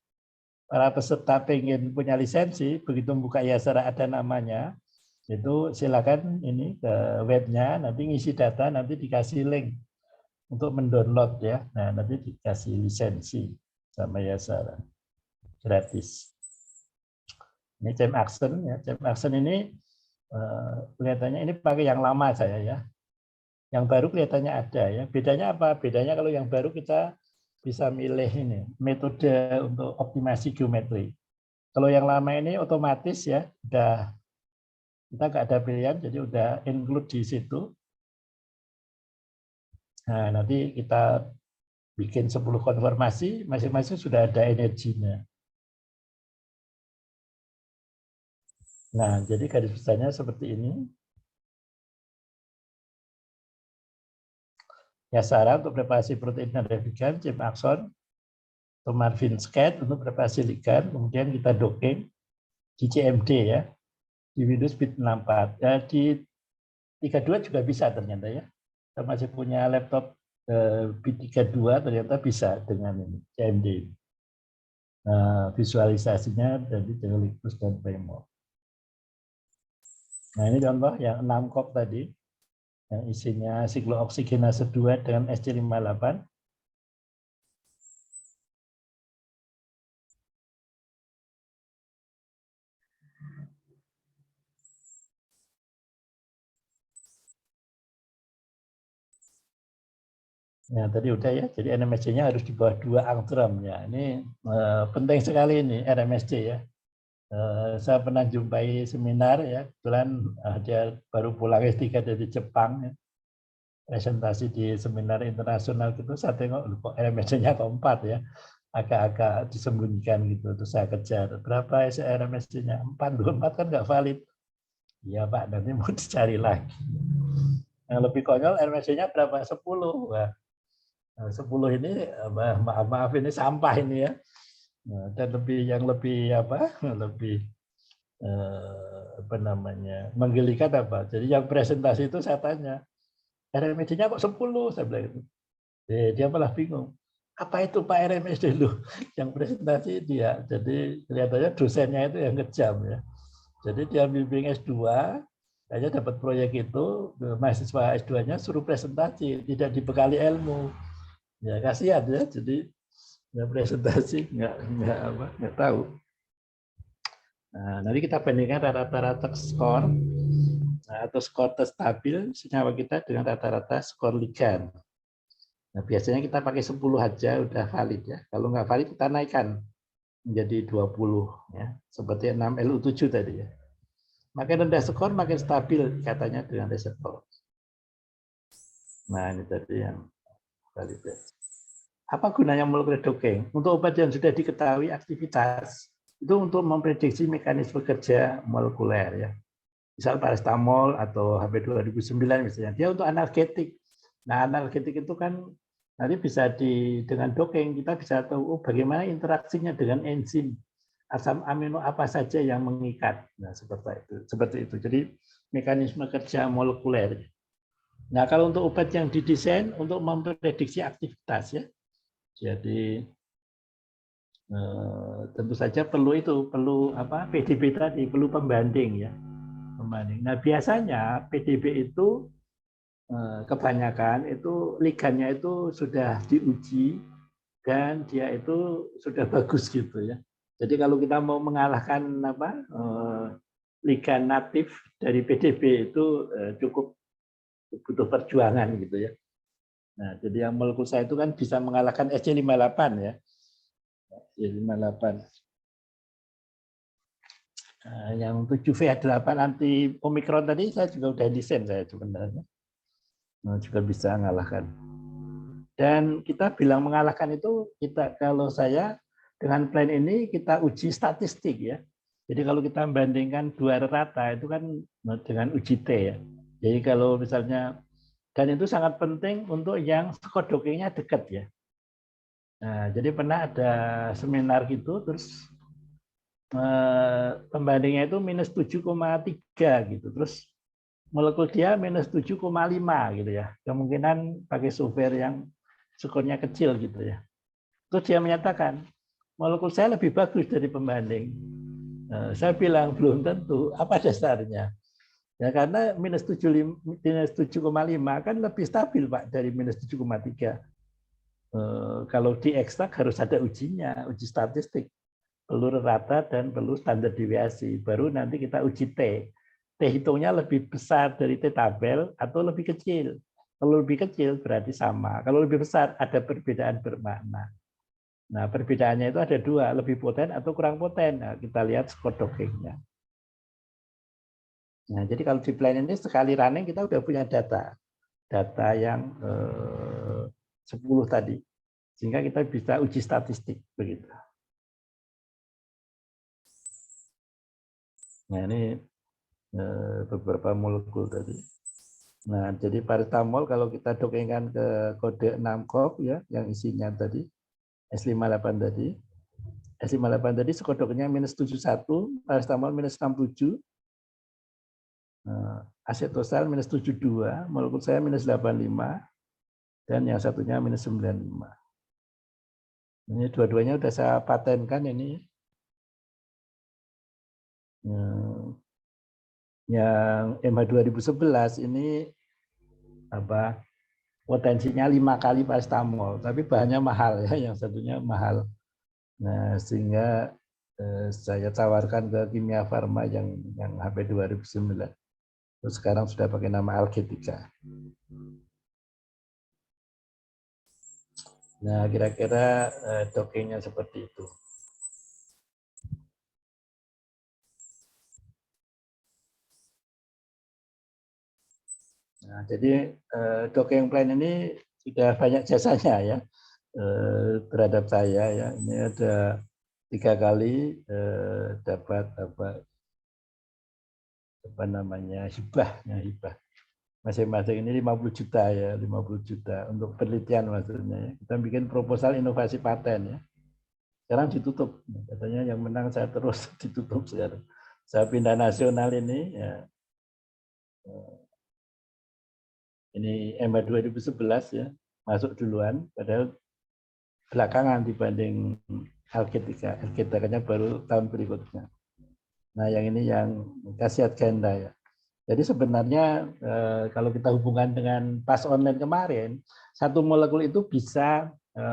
para peserta pengen punya lisensi, begitu buka Yasara ada namanya, itu silakan ini ke webnya, nanti ngisi data, nanti dikasih link untuk mendownload ya. Nah, nanti dikasih lisensi sama Yasara gratis. Ini CEM Action ya. CEM Action ini kelihatannya ini pakai yang lama saya ya. Yang baru kelihatannya ada ya. Bedanya apa? Bedanya kalau yang baru kita bisa milih ini metode untuk optimasi geometri. Kalau yang lama ini otomatis ya, udah kita nggak ada pilihan, jadi udah include di situ. Nah, nanti kita bikin 10 konfirmasi, masing-masing sudah ada energinya. Nah, jadi garis besarnya seperti ini. Yasara untuk preparasi protein dan ligan, CEM Action, atau Marvin sket untuk preparasi ligan, kemudian kita docking di CMD ya, di Windows B64. Ya, di 32 juga bisa ternyata ya. Kita masih punya laptop B32 ternyata bisa dengan ini, CMD. Nah, visualisasinya dari Lickplot dan PyMol. Nah, ini contoh yang 6 kop tadi, yang isinya siklooksigenase 2 dengan SC58. Nah, tadi udah ya, jadi NMSC-nya harus di bawah 2 angstrom ya. Ini penting sekali ini RMSC ya. Saya pernah jumpai seminar ya, kebetulan dia baru pulang S3 dari Jepang ya. Presentasi di seminar internasional gitu, saya tengok kok RMSD-nya kok 4 ya, agak-agak disembunyikan gitu, terus saya kejar, berapa RMSD-nya? 4, 4 kan nggak valid. Iya Pak, nanti mau dicari lagi. Yang lebih konyol RMSD-nya berapa? 10. Wah, 10 ini maaf ini sampah ini ya. Dan yang lebih lebih apa namanya menggelikan apa? Jadi yang presentasi itu saya tanya, RMSD-nya kok 10? Saya bilang itu. Dia malah bingung. Apa itu Pak RMSD lu? Yang presentasi dia. Jadi kelihatannya dosennya itu yang kejam ya. Jadi dia bimbing S2, hanya dapat proyek itu, mahasiswa S2-nya suruh presentasi, tidak dibekali ilmu. Ya kasihan ya. Jadi ya presentasi nggak tahu. Nah, nanti kita bandingkan rata-rata skor atau skor terstabil senyawa kita dengan rata-rata skor ligan. Nah, biasanya kita pakai 10 aja udah valid ya. Kalau nggak valid kita naikkan menjadi 20 ya. Seperti 6LU7 tadi ya. Makin rendah skor makin stabil katanya dengan reseptor. Nah, ini tadi yang valid ya. Apa gunanya molekuler docking? Untuk obat yang sudah diketahui aktivitas itu untuk memprediksi mekanisme kerja molekuler ya. Misal paracetamol atau HP2009 misalnya, dia untuk analgetik. Nah, analgetik itu kan nanti bisa dengan docking kita bisa tahu bagaimana interaksinya dengan enzim, asam amino apa saja yang mengikat. Nah, seperti itu. Jadi mekanisme kerja molekuler. Nah, kalau untuk obat yang didesain untuk memprediksi aktivitas ya. Jadi tentu saja perlu PDB tadi, perlu pembanding ya. Nah, biasanya PDB itu kebanyakan itu ligannya itu sudah diuji dan dia itu sudah bagus gitu ya. Jadi kalau kita mau mengalahkan ligan natif dari PDB itu cukup butuh perjuangan gitu ya. Nah, jadi yang molekul saya itu kan bisa mengalahkan SC58 ya. SC58. Yang 7VH8 anti Omikron tadi saya juga udah desain saya sebenarnya. Juga bisa mengalahkan. Dan kita bilang mengalahkan itu kalau saya dengan plan ini kita uji statistik ya. Jadi kalau kita membandingkan dua rata itu kan dengan uji T ya. Jadi kalau misalnya dan itu sangat penting untuk yang skor dockingnya dekat ya. Nah, jadi pernah ada seminar gitu terus pembandingnya itu minus 7,3 gitu. Terus molekul dia minus 7,5 gitu ya. Kemungkinan pakai software yang skornya kecil gitu ya. Terus dia menyatakan, molekul saya lebih bagus dari pembanding. Saya bilang, belum tentu. Apa dasarnya? Ya karena minus 7,5 kan lebih stabil Pak dari minus 7,3. Kalau diekstrak harus ada ujinya, uji statistik. Perlu rata dan perlu standar deviasi. Baru nanti kita uji T. T hitungnya lebih besar dari T tabel atau lebih kecil. Kalau lebih kecil berarti sama. Kalau lebih besar ada perbedaan bermakna. Nah, perbedaannya itu ada dua, lebih poten atau kurang poten. Nah, kita lihat skor dockingnya. Nah, jadi kalau di plan ini sekali running kita udah punya data yang 10 tadi. Sehingga kita bisa uji statistik begitu. Nah, ini beberapa molekul tadi. Nah, jadi paracetamol kalau kita dockingkan ke kode 6 COP ya, yang isinya tadi S58 tadi. S58 tadi skor dockingnya minus 71, paracetamol minus 67, acetosal minus 72, molekul saya minus 85, dan yang satunya minus 95. Ini dua-duanya sudah saya patenkan ini. Yang MH2011 ini potensinya 5 kali paracetamol, tapi bahannya mahal ya, yang satunya mahal. Nah, sehingga saya tawarkan ke Kimia Farma yang HP 2009. Terus sekarang sudah pakai nama Algetika. Nah, kira-kira dockingnya seperti itu. jadi Docking Plan ini sudah banyak jasanya ya terhadap saya ya. Ini ada 3 kali dapat apa namanya hibah masing-masing ini 50 juta ya, 50 juta untuk penelitian maksudnya ya. Kita bikin proposal inovasi paten ya. Sekarang ditutup, katanya yang menang saya terus ditutup sekarang. Saya pindah nasional ini ya. Ini EMA 2011 ya, masuk duluan, padahal belakangan dibanding Alketika. Alketikanya baru tahun berikutnya. Nah, yang ini yang khasiat ganda ya. Jadi sebenarnya kalau kita hubungkan dengan PAS online kemarin, satu molekul itu bisa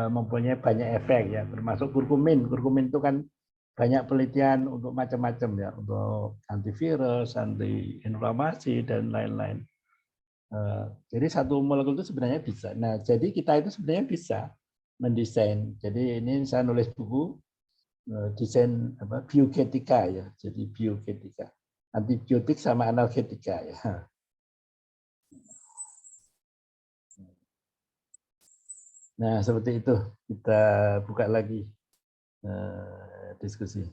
mempunyai banyak efek ya, termasuk kurkumin. Kurkumin itu kan banyak penelitian untuk macam-macam ya, untuk antivirus, anti-inflamasi dan lain-lain. Jadi satu molekul itu sebenarnya bisa. Nah, jadi kita itu sebenarnya bisa mendesain. Jadi ini saya nulis buku desain biogenetika ya. Jadi biogenetika, antibiotik sama analgetika ya. Nah, seperti itu. Kita buka lagi diskusi.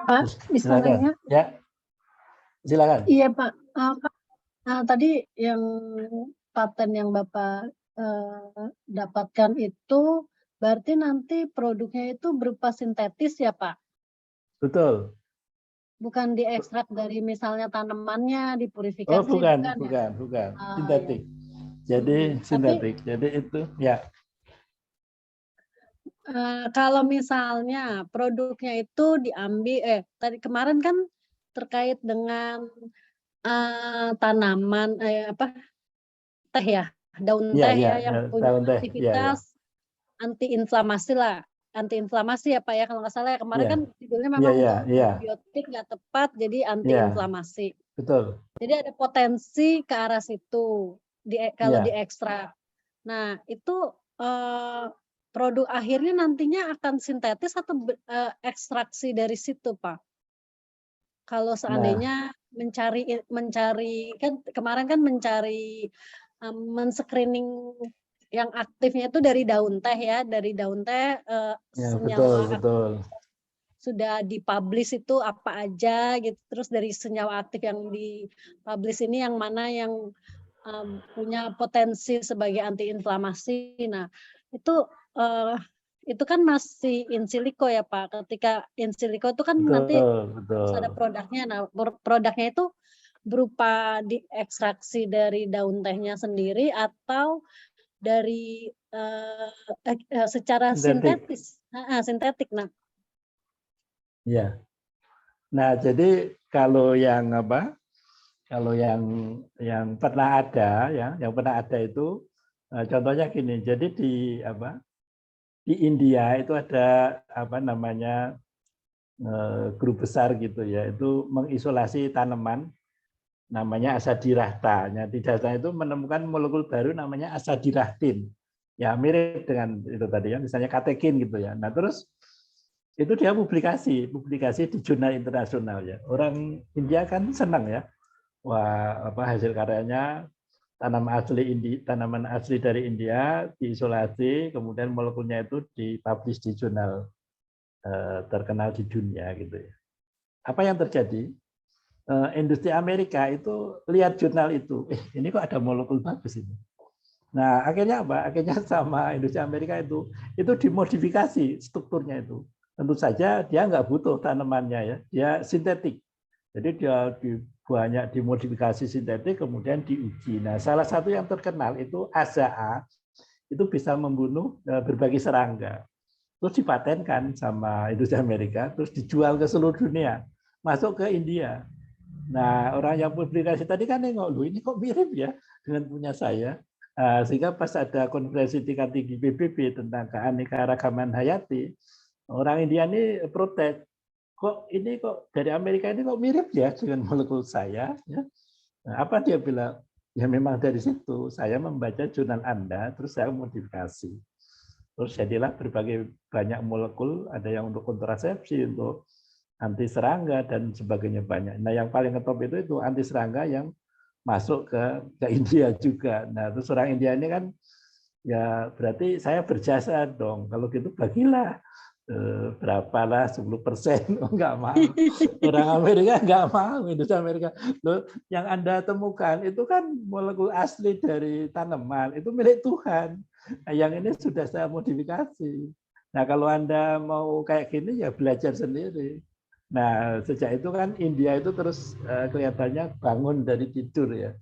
Pak, bisa nanya? Ya, silakan. Iya Pak. Tadi yang paten yang Bapak dapatkan itu berarti nanti produknya itu berupa sintetis ya Pak? Betul. Bukan diekstrak dari misalnya tanamannya, dipurifikasi. Oh, bukan. Ya? Sintetik. Jadi sintetik. Jadi itu ya. Kalau misalnya produknya itu diambil, tadi kemarin kan terkait dengan tanaman teh ya, daun teh ya yang punya aktivitas antiinflamasi lah, antiinflamasi ya Pak ya, kalau nggak salah ya kemarin kan judulnya memang antibiotik nggak tepat jadi antiinflamasi. Betul. Jadi ada potensi ke arah situ kalau diekstrak. Nah itu produk akhirnya nantinya akan sintetis atau ekstraksi dari situ Pak? Kalau seandainya mencari kan kemarin kan mencari men-screening yang aktifnya itu dari daun teh ya, dari daun teh senyawa betul. Sudah dipublish itu apa aja gitu, terus dari senyawa aktif yang dipublish ini yang mana yang punya potensi sebagai antiinflamasi. Nah itu kan masih in silico ya Pak. Ketika in silico itu kan nanti ada produknya. Nah, produknya itu berupa diekstraksi dari daun tehnya sendiri atau dari secara sintetis. Sintetik. Nah. Ya. Nah, jadi kalau yang Kalau yang pernah ada ya, yang pernah ada itu contohnya gini. Jadi di India itu ada grup besar gitu ya, itu mengisolasi tanaman namanya asadirachta. Nah, di dasarnya itu menemukan molekul baru namanya asadirachtin. Ya mirip dengan itu tadi ya, misalnya katekin gitu ya. Nah, terus itu dia publikasi di jurnal internasional ya. Orang India kan senang ya. Wah, hasil karyanya tanaman asli dari India diisolasi, kemudian molekulnya itu dipublish di jurnal terkenal di dunia gitu ya. Apa yang terjadi? Industri Amerika itu lihat jurnal itu, ini kok ada molekul bagus ini. Nah, akhirnya apa? Akhirnya sama industri Amerika itu dimodifikasi strukturnya itu. Tentu saja dia nggak butuh tanamannya ya, dia sintetik. Jadi dia banyak dimodifikasi sintetik kemudian diuji. Nah, salah satu yang terkenal itu AZA, itu bisa membunuh berbagai serangga. Terus dipatenkan sama industri Amerika, terus dijual ke seluruh dunia, masuk ke India. Nah, orang yang publikasi tadi kan nengok, loh ini kok mirip ya dengan punya saya. Sehingga pas ada konferensi tingkat tinggi PBB tentang keanekaragaman hayati, orang India ini protes. Kok dari Amerika ini kok mirip ya dengan molekul saya ya. Nah, apa dia bilang? Ya memang dari situ saya membaca jurnal Anda terus saya modifikasi. Terus jadilah berbagai banyak molekul, ada yang untuk kontrasepsi, untuk anti serangga dan sebagainya banyak. Nah, yang paling ngetop itu anti serangga yang masuk ke India juga. Nah, terus orang India ini kan ya berarti saya berjasa dong. Kalau gitu bagilah berapalah 10%. Enggak mau. Orang Amerika enggak mau. Industri Amerika. Loh, yang Anda temukan itu kan molekul asli dari tanaman. Itu milik Tuhan. Nah, yang ini sudah saya modifikasi. Nah, kalau Anda mau kayak gini ya belajar sendiri. Nah, sejak itu kan India itu terus kelihatannya bangun dari tidur ya.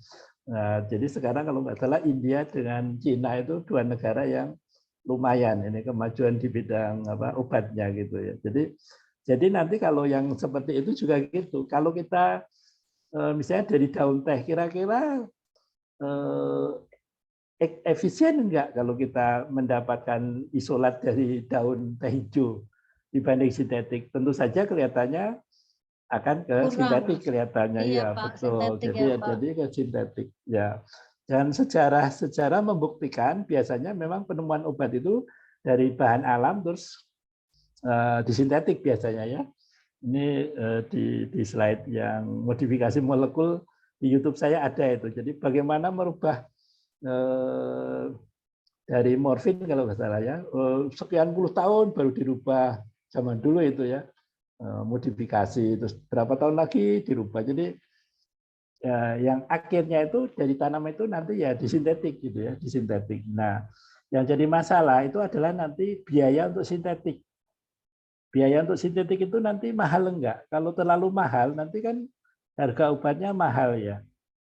Nah, jadi sekarang kalau nggak salah India dengan Cina itu dua negara yang lumayan ini kemajuan di bidang obatnya gitu ya. Jadi nanti kalau yang seperti itu juga gitu. Kalau kita misalnya dari daun teh kira-kira efisien enggak kalau kita mendapatkan isolat dari daun teh hijau dibanding sintetik? Tentu saja kelihatannya akan ke Kurang. sintetik kelihatannya. Iya, Ya Pak, betul. sintetik Jadi ya, Pak. jadi ke sintetik ya. Dan sejarah membuktikan biasanya memang penemuan obat itu dari bahan alam terus disintetik biasanya ya. Ini di slide yang modifikasi molekul di YouTube saya ada itu. Jadi bagaimana merubah dari morfin kalau nggak salah ya, sekian puluh tahun baru dirubah zaman dulu itu ya, modifikasi terus berapa tahun lagi dirubah. Jadi yang akhirnya itu dari tanaman itu nanti ya disintetik gitu ya, disintetik. Nah, yang jadi masalah itu adalah nanti biaya untuk sintetik. Biaya untuk sintetik itu nanti mahal enggak? Kalau terlalu mahal nanti kan harga obatnya mahal ya.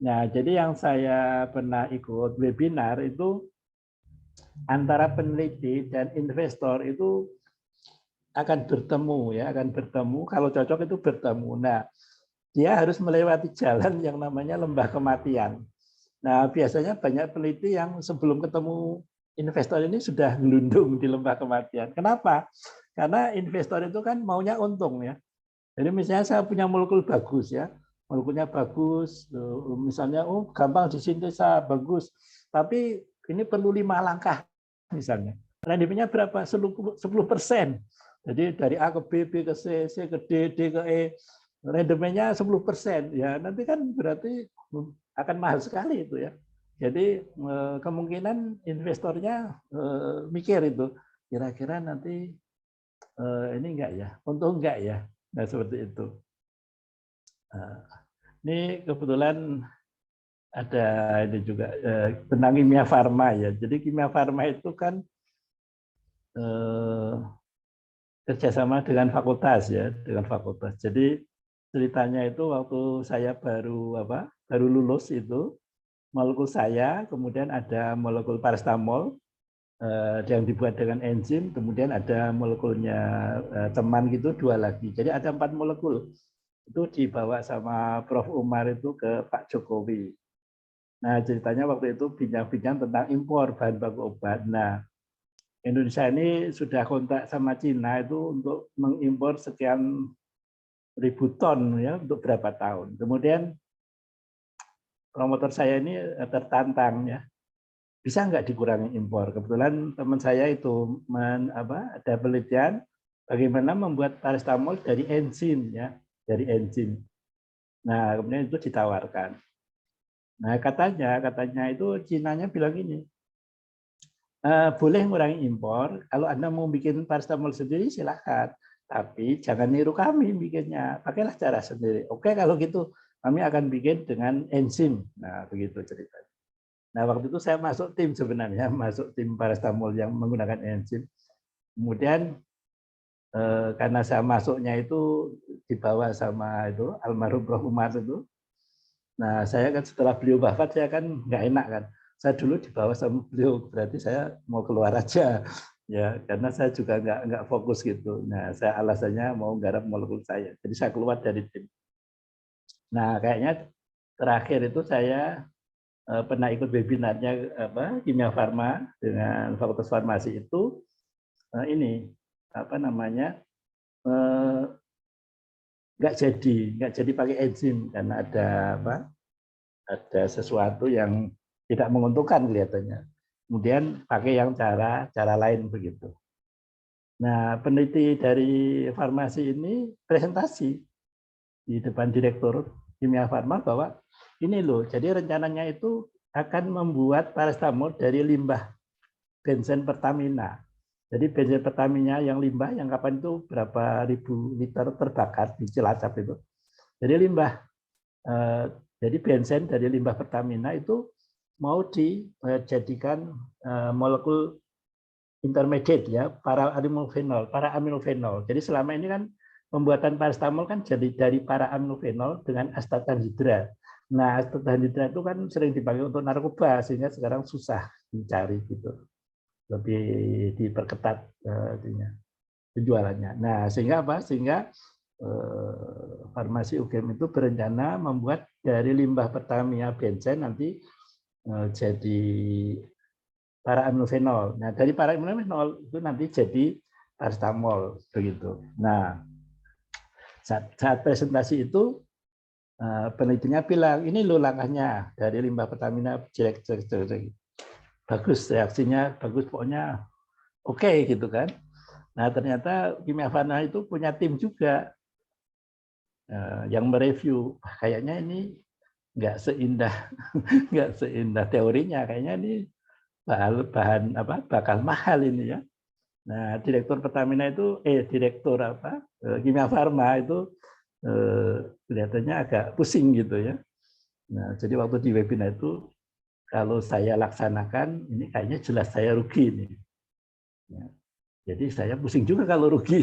Nah, jadi yang saya pernah ikut webinar itu antara peneliti dan investor itu akan bertemu ya, akan bertemu. Kalau cocok itu bertemu. Nah, dia harus melewati jalan yang namanya lembah kematian. Nah, biasanya banyak peneliti yang sebelum ketemu investor ini sudah gelundung di lembah kematian. Kenapa? Karena investor itu kan maunya untung ya. Jadi misalnya saya punya molekul bagus ya, molekulnya bagus, misalnya gampang disintesa bagus, tapi ini perlu 5 langkah misalnya. Randomnya berapa? 10%. Jadi dari A ke B, B ke C, C ke D, D ke E, randomnya 10%. Ya nanti kan berarti akan mahal sekali itu ya. Jadi kemungkinan investornya mikir itu, kira-kira nanti ini enggak ya, untung enggak ya. Nah seperti itu. Ini kebetulan ada ini juga tentang kimia farma ya. Jadi kimia farma itu kan kerjasama dengan fakultas ya, dengan fakultas. Jadi ceritanya itu waktu saya baru lulus itu molekul saya, kemudian ada molekul paracetamol yang dibuat dengan enzim, kemudian ada molekulnya teman gitu 2 lagi. Jadi ada 4 molekul. Itu dibawa sama Prof. Umar itu ke Pak Jokowi. Nah ceritanya waktu itu bincang-bincang tentang impor bahan baku obat. Nah Indonesia ini sudah kontak sama Cina itu untuk mengimpor sekian ribu ton ya untuk berapa tahun. Kemudian promotor saya ini tertantang ya, bisa nggak dikurangi impor? Kebetulan teman saya itu ada penelitian bagaimana membuat paracetamol dari enzim ya, dari enzim. Nah kemudian itu ditawarkan. Nah katanya itu Cinanya bilang gini, boleh mengurangi impor, kalau Anda mau bikin paracetamol sendiri silahkan, tapi jangan niru kami bikinnya, pakailah cara sendiri. Oke kalau gitu kami akan bikin dengan enzim. Nah begitu ceritanya. Nah waktu itu saya masuk tim sebenarnya, masuk tim paracetamol yang menggunakan enzim. Kemudian karena saya masuknya itu dibawa sama itu almarhum Prof. Umar itu. Nah, saya kan setelah beliau wafat saya kan nggak enak kan. Saya dulu dibawa sama beliau, berarti saya mau keluar aja ya, karena saya juga nggak fokus gitu. Nah, saya alasannya mau garap molekul saya. Jadi saya keluar dari tim. Nah, kayaknya terakhir itu saya pernah ikut webinarnya kimia farma dengan Fakultas Farmasi itu ini nggak jadi pakai enzim karena ada sesuatu yang tidak menguntungkan kelihatannya. Kemudian pakai yang cara lain begitu. Nah, peneliti dari farmasi ini presentasi di depan direktur Kimia Farma bahwa ini loh, jadi rencananya itu akan membuat paracetamol dari limbah bensin Pertamina. Jadi bensin Pertamina yang limbah yang kapan itu berapa ribu liter terbakar di Cilacap itu. Jadi limbah, jadi bensin dari limbah Pertamina itu mau dijadikan molekul intermediate ya, para aminofenol. Jadi selama ini kan pembuatan paracetamol kan jadi dari para aminofenol dengan astatanhidrat. Nah, astatanhidrat itu kan sering dipakai untuk narkoba sehingga sekarang susah dicari gitu. Lebih diperketat penjualannya. Nah, sehingga apa? Sehingga farmasi UGM itu berencana membuat dari limbah Pertamina bensin nanti jadi para aminofenol. Nah, dari para aminofenol itu nanti jadi paracetamol begitu. Nah, saat presentasi itu penelitinya bilang ini loh langkahnya dari limbah Pertamina jelek. Bagus reaksinya, bagus pokoknya oke gitu kan. Nah, ternyata Kimia Farma itu punya tim juga yang mereview. Kayaknya ini nggak seindah teorinya, kayaknya ini bahan apa bakal mahal ini ya. Nah, direktur Pertamina itu direktur Kimia Farma itu kelihatannya agak pusing gitu ya. Nah, jadi waktu di webinar itu kalau saya laksanakan ini kayaknya jelas saya rugi nih. Ya. Jadi saya pusing juga kalau rugi.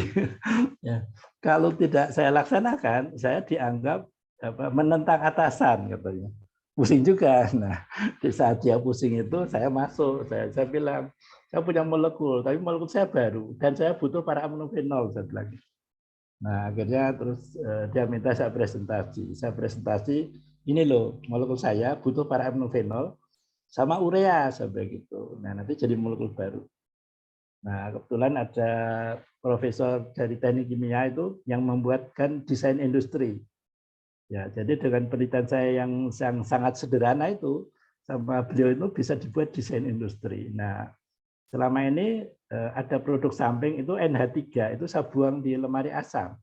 Ya. Kalau tidak saya laksanakan, saya dianggap menentang atasan katanya. Pusing juga. Nah, di saat dia pusing itu saya masuk, saya bilang, saya punya molekul, tapi molekul saya baru dan saya butuh para aminofenol, saya bilang. Nah, akhirnya terus dia minta saya presentasi. Saya presentasi, ini loh molekul saya butuh para aminofenol sama urea sampai gitu. Nah, nanti jadi molekul baru. Nah, kebetulan ada profesor dari teknik kimia itu yang membuatkan desain industri. Ya, jadi dengan penelitian saya yang sangat sederhana itu, sama beliau itu bisa dibuat desain industri. Nah, selama ini ada produk samping itu NH3, itu saya buang di lemari asam.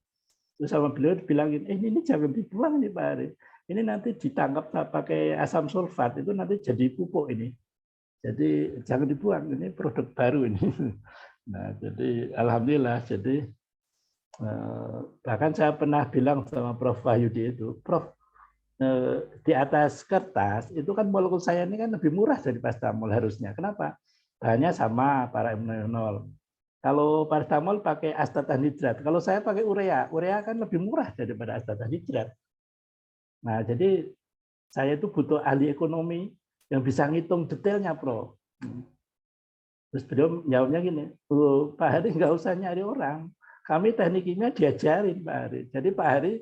Terus sama beliau bilangin, ini jangan dibuang nih Pak Ari. Ini nanti ditangkap pakai asam sulfat, itu nanti jadi pupuk ini. Jadi jangan dibuang, ini produk baru ini. Nah, jadi alhamdulillah, jadi bahkan saya pernah bilang sama Prof. Wahyudi itu, Prof, di atas kertas itu kan molekul saya ini kan lebih murah dari paracetamol harusnya. Kenapa? Bahannya sama, para aminofenol. Kalau paracetamol pakai astatanhidrat, kalau saya pakai urea kan lebih murah daripada astatanhidrat. Nah, jadi saya itu butuh ahli ekonomi yang bisa ngitung detailnya, Prof. Terus beliau jawabnya gini, Pak Hari nggak usah nyari orang. Kami teknik kimia diajarin Pak Hari. Jadi Pak Hari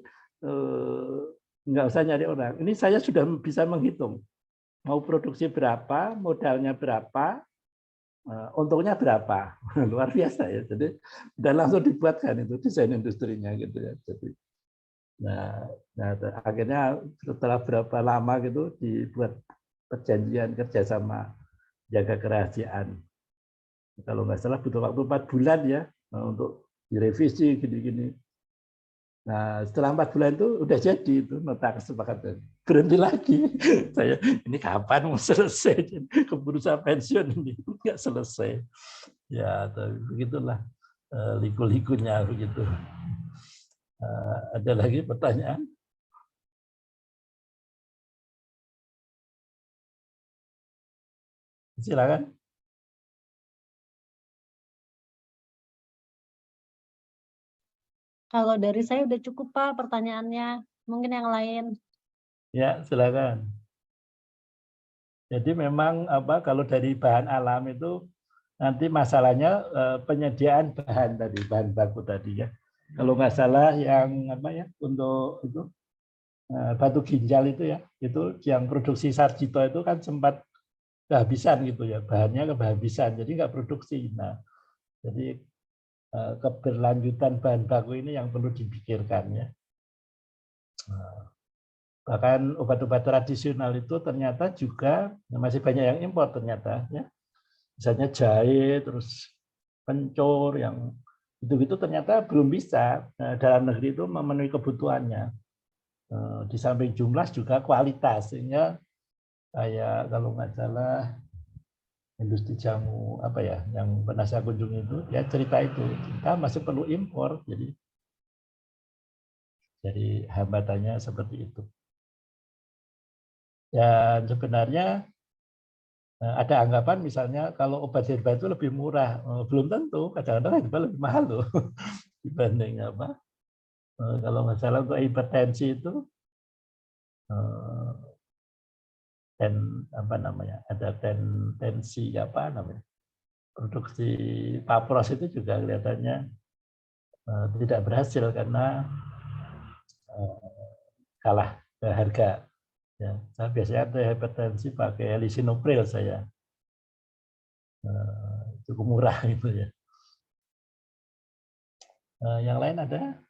nggak usah nyari orang. Ini saya sudah bisa menghitung. Mau produksi berapa, modalnya berapa, untungnya berapa. Luar biasa ya. Jadi dan langsung dibuatkan itu desain industrinya gitu ya. Jadi nah akhirnya setelah berapa lama gitu dibuat perjanjian kerjasama jaga kerahasiaan. Kalau nggak salah butuh waktu 4 bulan ya untuk direvisi gini-gini. Nah, setelah 4 bulan itu udah jadi itu nota kesepakatan. Berhenti lagi. Saya ini kapan mau selesai? Keburu saya pensiun ini nggak selesai. Ya, tapi begitulah liku-likunya begitu. Ada lagi pertanyaan? Silakan. Kalau dari saya udah cukup Pak pertanyaannya. Mungkin yang lain. Ya, silakan. Jadi memang kalau dari bahan alam itu nanti masalahnya penyediaan bahan tadi, bahan baku tadi ya. Kalau nggak salah yang untuk itu batu ginjal itu ya, itu yang produksi Sarjito itu kan sempat kehabisan gitu ya, bahannya kehabisan, jadi nggak produksi. Nah, jadi keberlanjutan bahan baku ini yang perlu dipikirkan ya. Bahkan obat-obat tradisional itu ternyata juga masih banyak yang impor ternyata ya. Misalnya jahe, terus kencur yang itu ternyata belum bisa dalam negeri itu memenuhi kebutuhannya. Di samping jumlah juga kualitas, sehingga kayak kalau nggak salah industri jamu apa ya yang pernah saya kunjungi itu, ya cerita itu kita masih perlu impor, jadi hambatannya seperti itu. Dan sebenarnya ada anggapan misalnya kalau obat herba itu lebih murah, belum tentu, kadang-kadang herba lebih mahal loh dibanding apa. Kalau nggak salah untuk hipertensi itu dan apa namanya, ada tensi apa namanya, produksi papros itu juga kelihatannya tidak berhasil karena kalah harga. Ya, saya biasanya hipertensi pakai lisinopril saya, cukup murah gitu ya. Yang lain ada?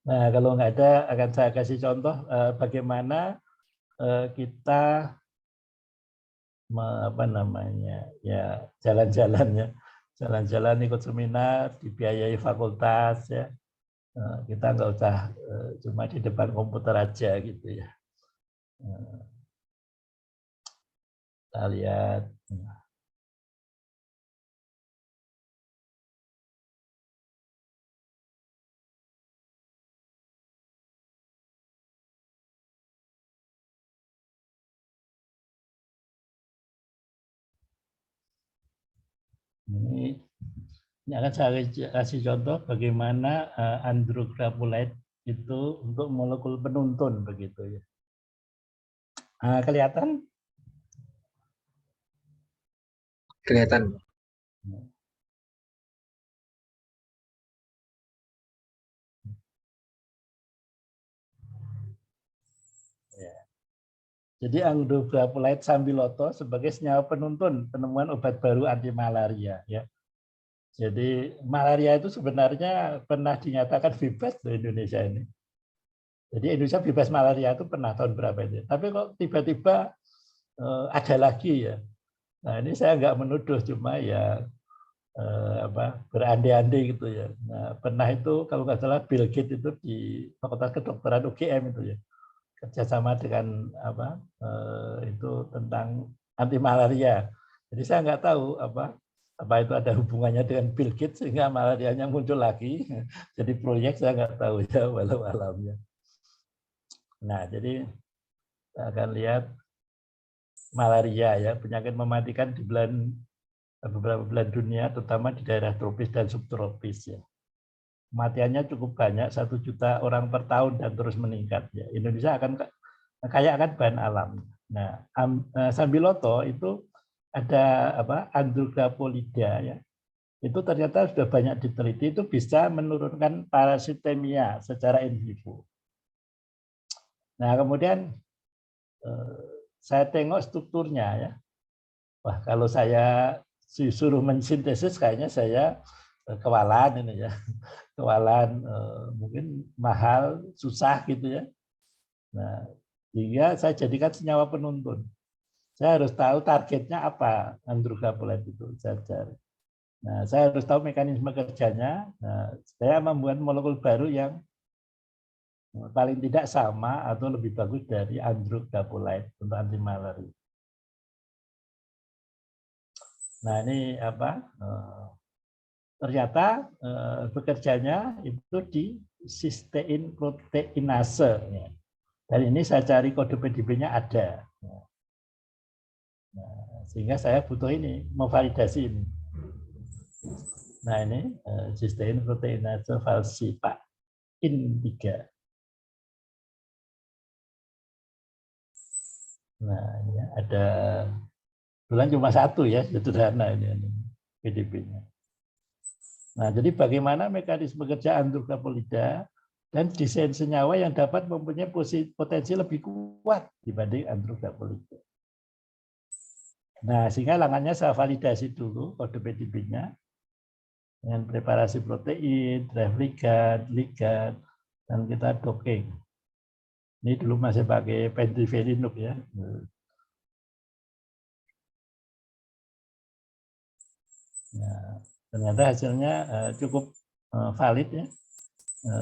Nah, kalau nggak ada, akan saya kasih contoh bagaimana kita apa namanya, ya jalan-jalan ikut seminar, dibiayai fakultas ya. Kita nggak usah cuma di depan komputer aja gitu ya. Kita lihat. Ini akan saya kasih contoh bagaimana andrographulide itu untuk molekul penuntun begitu ya. Kelihatan? Kelihatan. Ya. Jadi andrographulide sambiloto sebagai senyawa penuntun penemuan obat baru anti malaria ya. Jadi malaria itu sebenarnya pernah dinyatakan bebas di Indonesia ini. Jadi Indonesia bebas malaria itu pernah tahun berapa itu. Tapi kok tiba-tiba ada lagi ya. Nah ini saya nggak menuduh, cuma ya berandai-andai gitu ya. Nah, pernah itu kalau nggak salah Bill Gates itu di Fakultas Kedokteran UGM itu ya, kerjasama dengan itu tentang anti malaria. Jadi saya nggak tahu apa itu ada hubungannya dengan Bill Gates sehingga malarianya muncul lagi. Jadi proyek saya nggak tahu ya, walau alamnya. Nah, jadi kita akan lihat malaria ya, penyakit mematikan di beberapa belahan dunia, terutama di daerah tropis dan subtropis ya. Kematiannya cukup banyak, 1 juta orang per tahun dan terus meningkat ya. Indonesia akan kaya akan bahan alam. Nah, sambiloto itu ada andrographulida ya. Itu ternyata sudah banyak diteliti, itu bisa menurunkan parasitemia secara in vivo. Nah, kemudian saya tengok strukturnya ya. Wah, kalau saya disuruh mensintesis kayaknya saya kewalan ini ya. Kewalan mungkin mahal, susah gitu ya. Nah, sehingga saya jadikan senyawa penuntun. Saya harus tahu targetnya apa andrographulide itu saya cari. Nah, saya harus tahu mekanisme kerjanya. Nah, saya membuat molekul baru yang paling tidak sama atau lebih bagus dari andrographulide untuk anti malaria. Nah, ini ternyata bekerjanya itu di cysteine proteinase. Dan ini saya cari kode PDB-nya ada. Nah, sehingga saya butuh ini, mau validasi ini. Nah, ini cysteine proteinase falsifa in 3. Nah, ini ada bulan cuma 1 ya, sederhana ini PDB-nya. Nah, jadi bagaimana mekanisme kerja andrographulida dan desain senyawa yang dapat mempunyai potensi lebih kuat dibanding andrographulida. Nah, sehingga lengannya saya validasi dulu kode PDB-nya dengan preparasi protein, drive ligand, dan kita docking. Ini dulu masih pakai pendivelinub ya. Nah, Ternyata hasilnya cukup valid ya,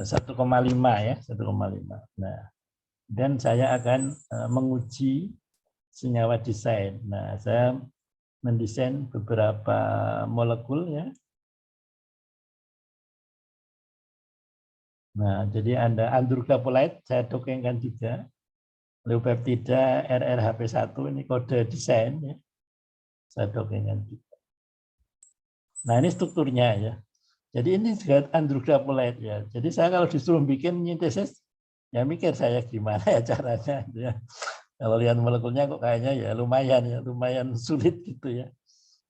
1,5 ya, 1,5. Nah, dan saya akan menguji senyawa desain. Nah, saya mendesain beberapa molekul ya. Nah, jadi Anda andrograbolide saya dongengkan juga. Leupeptida RRHP1 ini kode desain ya. Saya dongengkan juga. Nah, ini strukturnya ya. Jadi ini juga andrograbolide ya. Jadi saya kalau disuruh bikin sintesis ya mikir saya gimana ya caranya ya. Kalau lihat molekulnya kok kayaknya ya lumayan sulit gitu ya.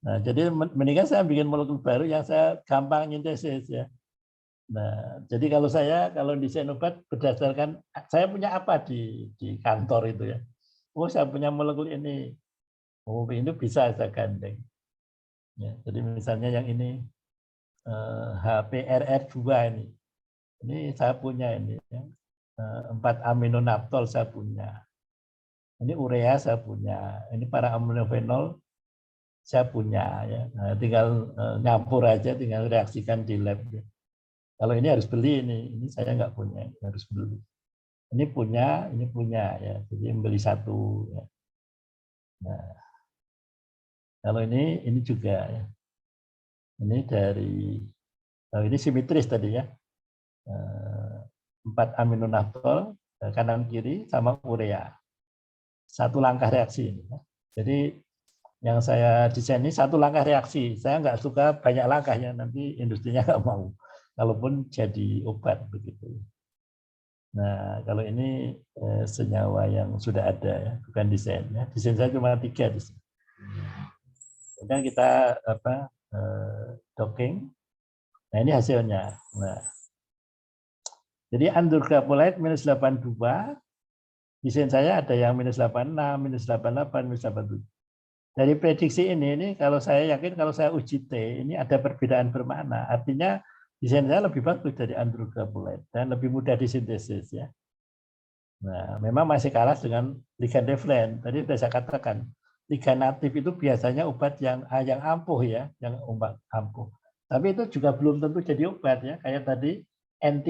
Nah, jadi mendingan saya bikin molekul baru yang saya gampang sintesis ya. Nah, jadi kalau desain obat berdasarkan saya punya apa di kantor itu ya. Oh, saya punya molekul ini. Oh, ini bisa saya gandeng. Ya, jadi misalnya yang ini HPRR2 ini. Ini saya punya ini ya. 4 aminonaptol saya punya. Ini urea saya punya. Ini para aminofenol saya punya ya. Nah, tinggal nyampur aja, tinggal reaksikan di lab. Ya. Kalau ini harus beli ini saya nggak punya, harus beli. Ini punya ya. Jadi beli satu. Ya. Nah, kalau ini juga ya. Ini dari ini simetris tadi ya. 4 aminonaptol kanan kiri sama urea. Satu langkah reaksi ini. Ya. Jadi yang saya desain ini satu langkah reaksi. Saya nggak suka banyak langkahnya, nanti industrinya nggak mau. Kalaupun jadi obat begitu. Nah, kalau ini senyawa yang sudah ada ya, bukan desain. Ya. Desain saya cuma 3 di sini. Kemudian kita docking. Nah, ini hasilnya. Nah, jadi andrograbolide -82. Desain saya ada yang -86, -88, -87. Dari prediksi ini kalau saya yakin kalau saya uji T, ini ada perbedaan bermakna. Artinya desain saya lebih bagus dari andrograbolide dan lebih mudah disintesis ya. Nah, memang masih kalah dengan ligan deflen. Tadi sudah saya katakan, ligan natif itu biasanya obat yang ampuh ya, yang obat ampuh. Tapi itu juga belum tentu jadi obat ya. Kayak tadi N3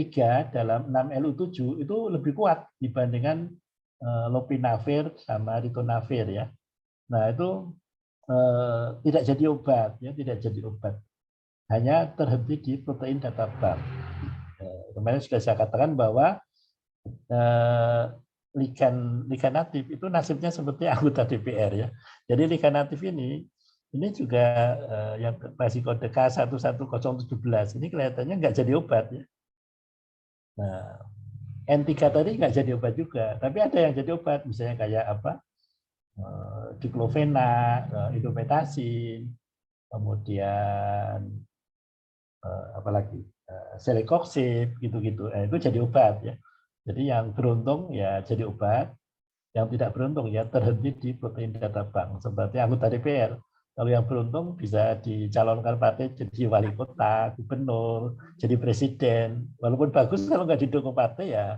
dalam 6LU7 itu lebih kuat dibandingkan lopinavir sama ritonavir ya. Nah, itu tidak jadi obat ya, tidak jadi obat. Hanya terhenti di protein data bank. Kemarin sudah saya katakan bahwa ligan natif itu nasibnya seperti anggota DPR ya. Jadi ligan natif ini juga yang masih kode K11017 ini kelihatannya nggak jadi obat ya. Nah, N3 tadi nggak jadi obat juga, tapi ada yang jadi obat, misalnya kayak apa? Diclofenac, indomethacin, kemudian apalagi celecoxib gitu-gitu. Itu jadi obat ya. Jadi yang beruntung ya jadi obat, yang tidak beruntung ya terhenti di protein data bank seperti anggota DPR. Kalau yang beruntung bisa dicalonkan partai jadi wali kota, gubernur, jadi presiden. Walaupun bagus kalau nggak didukung partai ya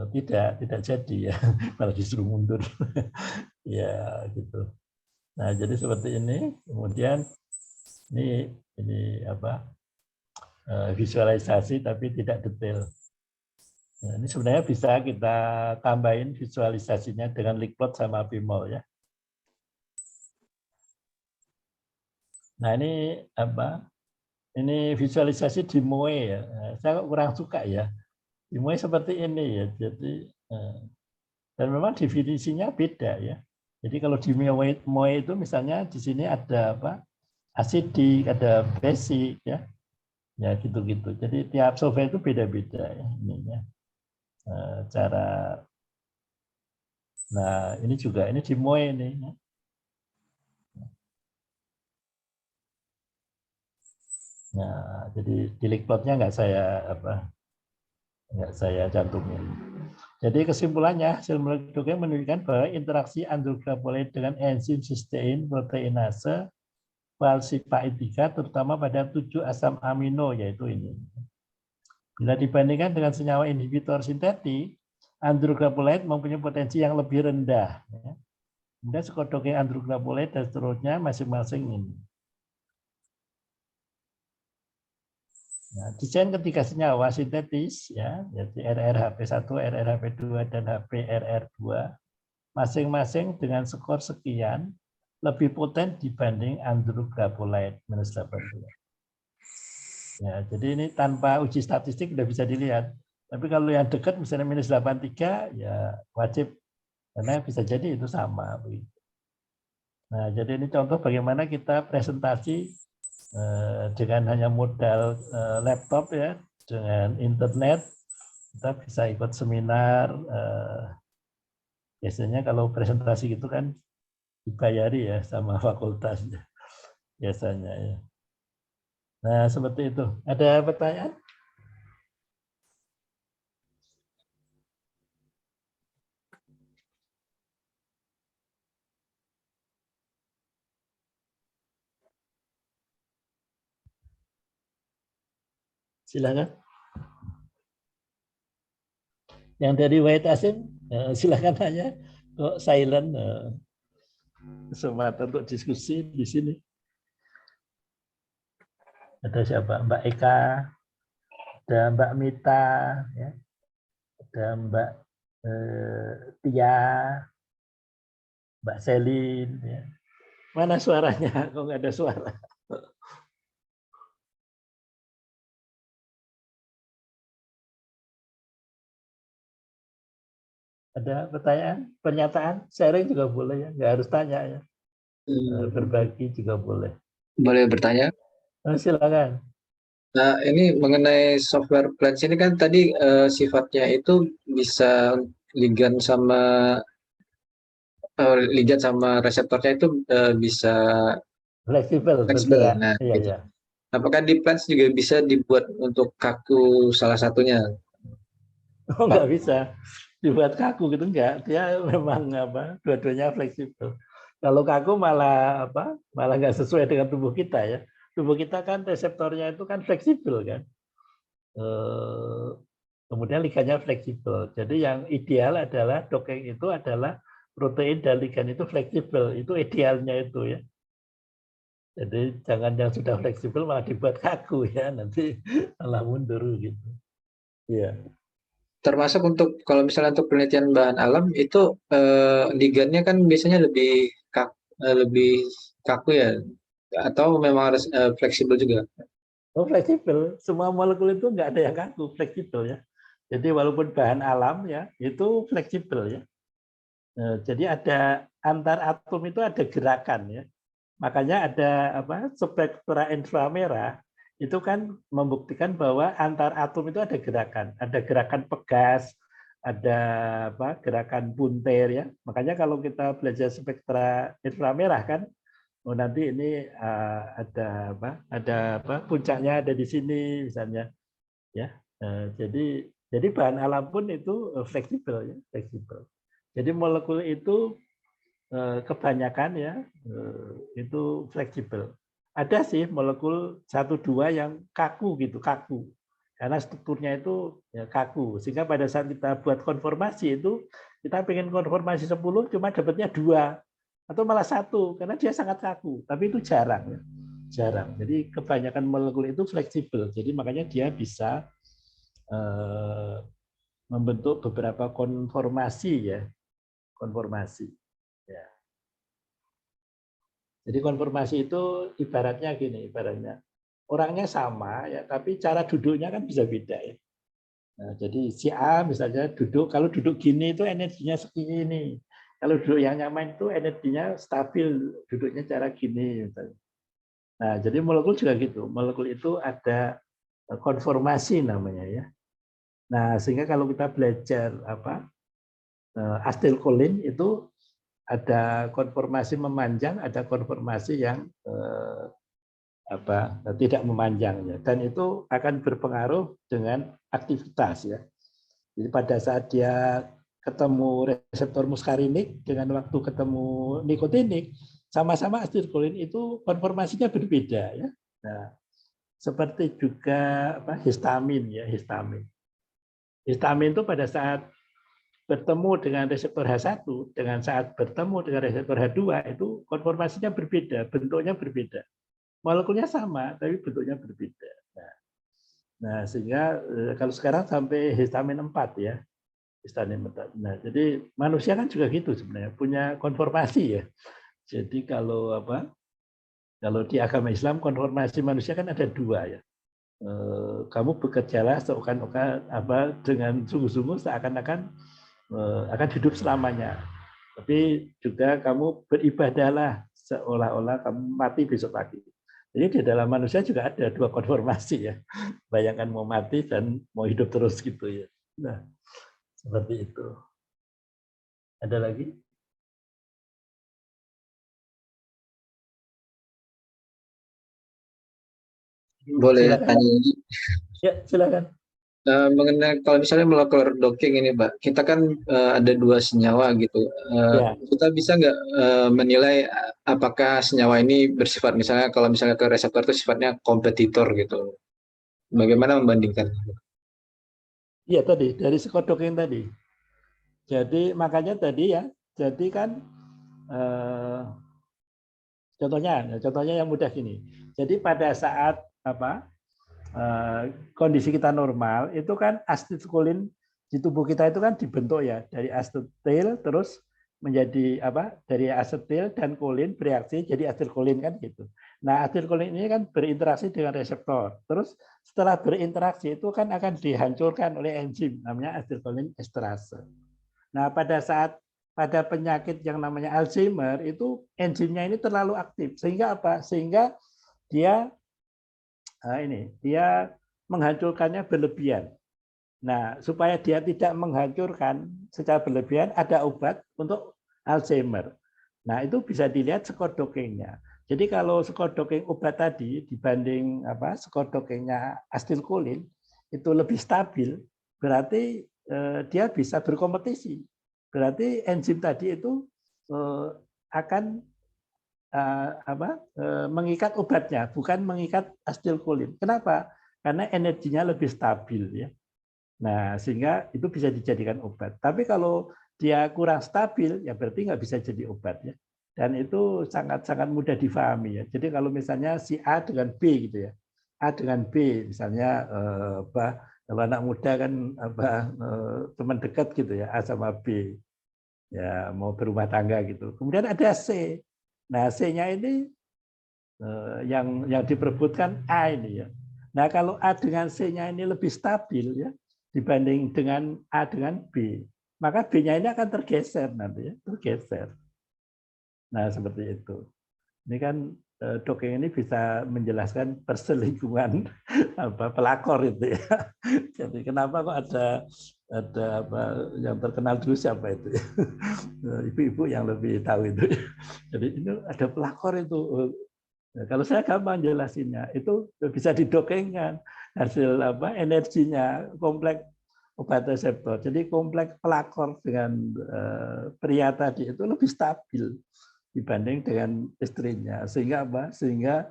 tidak jadi ya, malah disuruh mundur. Ya gitu. Nah jadi seperti ini. Kemudian ini apa? Visualisasi tapi tidak detail. Nah, ini sebenarnya bisa kita tambahin visualisasinya dengan Lickplot sama Bimol ya. Nah ini apa? Ini visualisasi di Moe ya. Saya kurang suka ya. Di Moe seperti ini ya. Jadi dan memang definisinya beda ya. Jadi kalau di Moe itu misalnya di sini ada apa? Asidik, ada basic ya. Ya gitu-gitu. Jadi tiap software itu beda-beda ya ininya. Cara. Nah, ini juga ini di Moe ini ya. Nah, jadi di Lickplotnya nggak saya cantumin. Jadi kesimpulannya, hasil molekul menunjukkan bahwa interaksi andrograbolide dengan enzim sistein proteinase falsipaid 3 terutama pada 7 asam amino yaitu ini. Bila dibandingkan dengan senyawa inhibitor sintetik, andrograbolide mempunyai potensi yang lebih rendah. Kemudian skodoknya andrograbolide dan seterusnya masing-masing ini. Nah, desain ketiga senyawa sintetis ya, yaitu RRHP1, RRHP2 dan HPRR2 masing-masing dengan skor sekian lebih poten dibanding andrograbolide minus 80. Ya, jadi ini tanpa uji statistik udah bisa dilihat. Tapi kalau yang dekat misalnya minus 83 ya wajib, karena bisa jadi itu sama. Nah, jadi ini contoh bagaimana kita presentasi dengan hanya modal laptop ya, dengan internet kita bisa ikut seminar. Biasanya kalau presentasi gitu kan dibayari ya sama fakultas biasanya ya. Nah, seperti itu. Ada pertanyaan? Silakan. Yang dari Wahid Asim, silakan tanya. Kok silent? Kesempatan untuk diskusi di sini. Ada siapa? Mbak Eka, ada Mbak Mita, ya. Ada Mbak Tia, Mbak Selin. Ya. Mana suaranya? Kok nggak ada suara? Ada pertanyaan, pernyataan, sharing juga boleh ya, nggak harus tanya ya. Berbagi juga boleh. Boleh bertanya? Silakan. Nah, ini mengenai software plans ini kan tadi sifatnya itu bisa ligand sama reseptornya itu bisa Fleksibel, fleksibel. bergerak. Nah, Iya, gitu. iya. Apakah di plans juga bisa dibuat untuk kaku salah satunya? Oh, nggak bisa dibuat kaku gitu, enggak. Dia memang dua-duanya fleksibel. Kalau kaku malah malah nggak sesuai dengan tubuh kita ya. Tubuh kita kan reseptornya itu kan fleksibel kan. Kemudian ligannya fleksibel. Jadi yang ideal adalah dokeng itu adalah protein dan ligan itu fleksibel. Itu idealnya itu ya. Jadi jangan yang sudah fleksibel malah dibuat kaku ya, nanti malah mundur gitu. Iya. Termasuk untuk kalau misalnya untuk penelitian bahan alam itu ligannya kan biasanya lebih kaku ya, atau memang harus fleksibel juga? Oh, fleksibel. Semua molekul itu nggak ada yang kaku, fleksibel ya. Jadi walaupun bahan alam ya, itu fleksibel ya. Jadi ada antar atom itu ada gerakan ya. Makanya ada spektra inframerah itu kan membuktikan bahwa antar atom itu ada gerakan pegas, ada gerakan buntir ya. Makanya kalau kita belajar spektra inframerah kan, oh nanti ini ada puncaknya ada di sini misalnya ya. Jadi bahan alam pun itu fleksibel ya, fleksibel. Jadi molekul itu kebanyakan ya itu fleksibel. Ada sih molekul 1-2 yang kaku gitu, kaku. Karena strukturnya itu ya, kaku. Sehingga pada saat kita buat konformasi itu kita pengen konformasi 10 cuma dapatnya 2 atau malah 1 karena dia sangat kaku. Tapi itu jarang ya. Jarang. Jadi kebanyakan molekul itu fleksibel. Jadi makanya dia bisa membentuk beberapa konformasi ya. Konformasi. Ya. Jadi konformasi itu ibaratnya gini, ibaratnya orangnya sama ya, tapi cara duduknya kan bisa beda ya. Nah, jadi si A misalnya duduk, kalau duduk gini itu energinya segini. Kalau duduk yang nyaman itu energinya stabil, duduknya cara gini. Misalnya. Nah, jadi molekul juga gitu. Molekul itu ada konformasi namanya ya. Nah, sehingga kalau kita belajar asetilkolin itu ada konformasi memanjang, ada konformasi yang tidak memanjang ya. Dan itu akan berpengaruh dengan aktivitas ya. Jadi pada saat dia ketemu reseptor muskarinik dengan waktu ketemu nikotinik, sama-sama asetilkolin itu konformasinya berbeda ya. Nah, seperti juga histamin ya, histamin. Histamin itu pada saat bertemu dengan reseptor H1 dengan saat bertemu dengan reseptor H2 itu konformasinya berbeda, bentuknya berbeda. Molekulnya sama tapi bentuknya berbeda. Nah, Nah, sehingga kalau sekarang sampai histamin 4 ya. Histamin 4. Nah, jadi manusia kan juga gitu sebenarnya, punya konformasi ya. Jadi kalau apa? Kalau di agama Islam konformasi manusia kan ada 2 ya. Kamu bekerjalah seakan-akan apa dengan sungguh-sungguh seakan-akan akan hidup selamanya. Tapi juga kamu beribadahlah seolah-olah kamu mati besok pagi. Jadi di dalam manusia juga ada 2 konformasi ya. Bayangkan mau mati dan mau hidup terus gitu ya. Nah, seperti itu. Ada lagi? Boleh Silakan. tanya lagi. Ya, silakan. Mengenai kalau misalnya molekular docking ini, Mbak, kita kan ada 2 senyawa gitu. Ya. Kita bisa nggak menilai apakah senyawa ini bersifat misalnya kalau misalnya ke reseptor itu sifatnya kompetitor gitu. Bagaimana membandingkan? Iya tadi dari psikodoking tadi. Jadi makanya tadi ya. Jadi kan contohnya yang mudah gini. Jadi pada saat apa? Kondisi kita normal itu kan asetilkolin di tubuh kita itu kan dibentuk ya dari asetil terus menjadi apa dari asetil dan kolin bereaksi jadi asetilkolin kan gitu. Nah asetilkolin ini kan berinteraksi dengan reseptor. Terus setelah berinteraksi itu kan akan dihancurkan oleh enzim namanya asetilkolin esterase. Nah pada penyakit yang namanya Alzheimer itu enzimnya ini terlalu aktif sehingga apa? Sehingga dia dia menghancurkannya berlebihan. Nah, supaya dia tidak menghancurkan secara berlebihan, ada obat untuk Alzheimer. Nah, itu bisa dilihat skodokingnya. Jadi kalau skodoking obat tadi dibanding skodokingnya asetilkolin itu lebih stabil, berarti dia bisa berkompetisi. Berarti enzim tadi itu akan mengikat obatnya, bukan mengikat asetilkolin. Kenapa? Karena energinya lebih stabil ya. Nah, sehingga itu bisa dijadikan obat. Tapi kalau dia kurang stabil, ya berarti nggak bisa jadi obat ya. Dan itu sangat-sangat mudah difahami ya. Jadi kalau misalnya si A dengan B gitu ya, A dengan B, misalnya kalau anak muda kan teman dekat gitu ya, A sama B, ya mau berumah tangga gitu. Kemudian ada C. Nah, C-nya ini yang diperebutkan A ini ya. Nah, kalau A dengan C-nya ini lebih stabil ya dibanding dengan A dengan B, maka B-nya ini akan tergeser nanti ya, tergeser. Nah, seperti itu. Ini kan Docking ini bisa menjelaskan perselingkuhan pelakor itu ya. Jadi kenapa kok ada yang terkenal dulu siapa itu ya? Ibu-ibu yang lebih tahu itu. Jadi ini ada pelakor itu. Nah, kalau saya gampang jelasinnya, itu bisa didokengkan hasil energinya kompleks obat reseptor. Jadi kompleks pelakor dengan pria tadi itu lebih stabil dibanding dengan istrinya, sehingga sehingga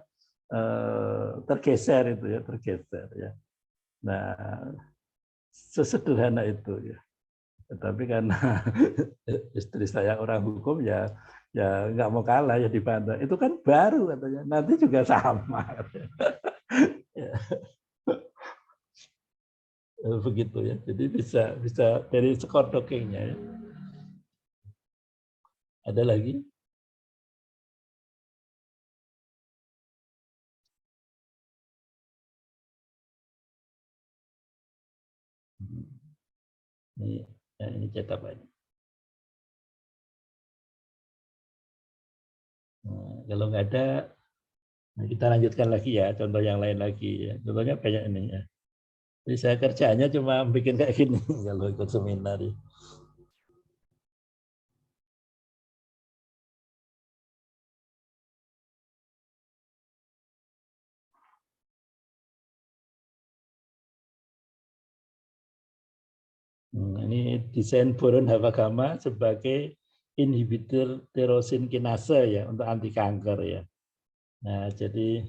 tergeser itu ya, tergeser ya. Nah, sesederhana itu ya. Tetapi karena istri saya orang hukum ya nggak mau kalah ya dibantah. Itu kan baru katanya. Nanti juga sama. Ya. Begitu ya. Jadi bisa dari skor dockingnya ya. Ada lagi? Ini cetak aja. Nah, kalau nggak ada, nah kita lanjutkan lagi ya. Contoh yang lain lagi ya. Contohnya banyak ini ya. Jadi saya kerjanya cuma bikin kayak gini kalau ikut seminar. Ya. Ini desain boron hava gamma sebagai inhibitor tirosin kinase ya untuk anti kanker ya. Nah, jadi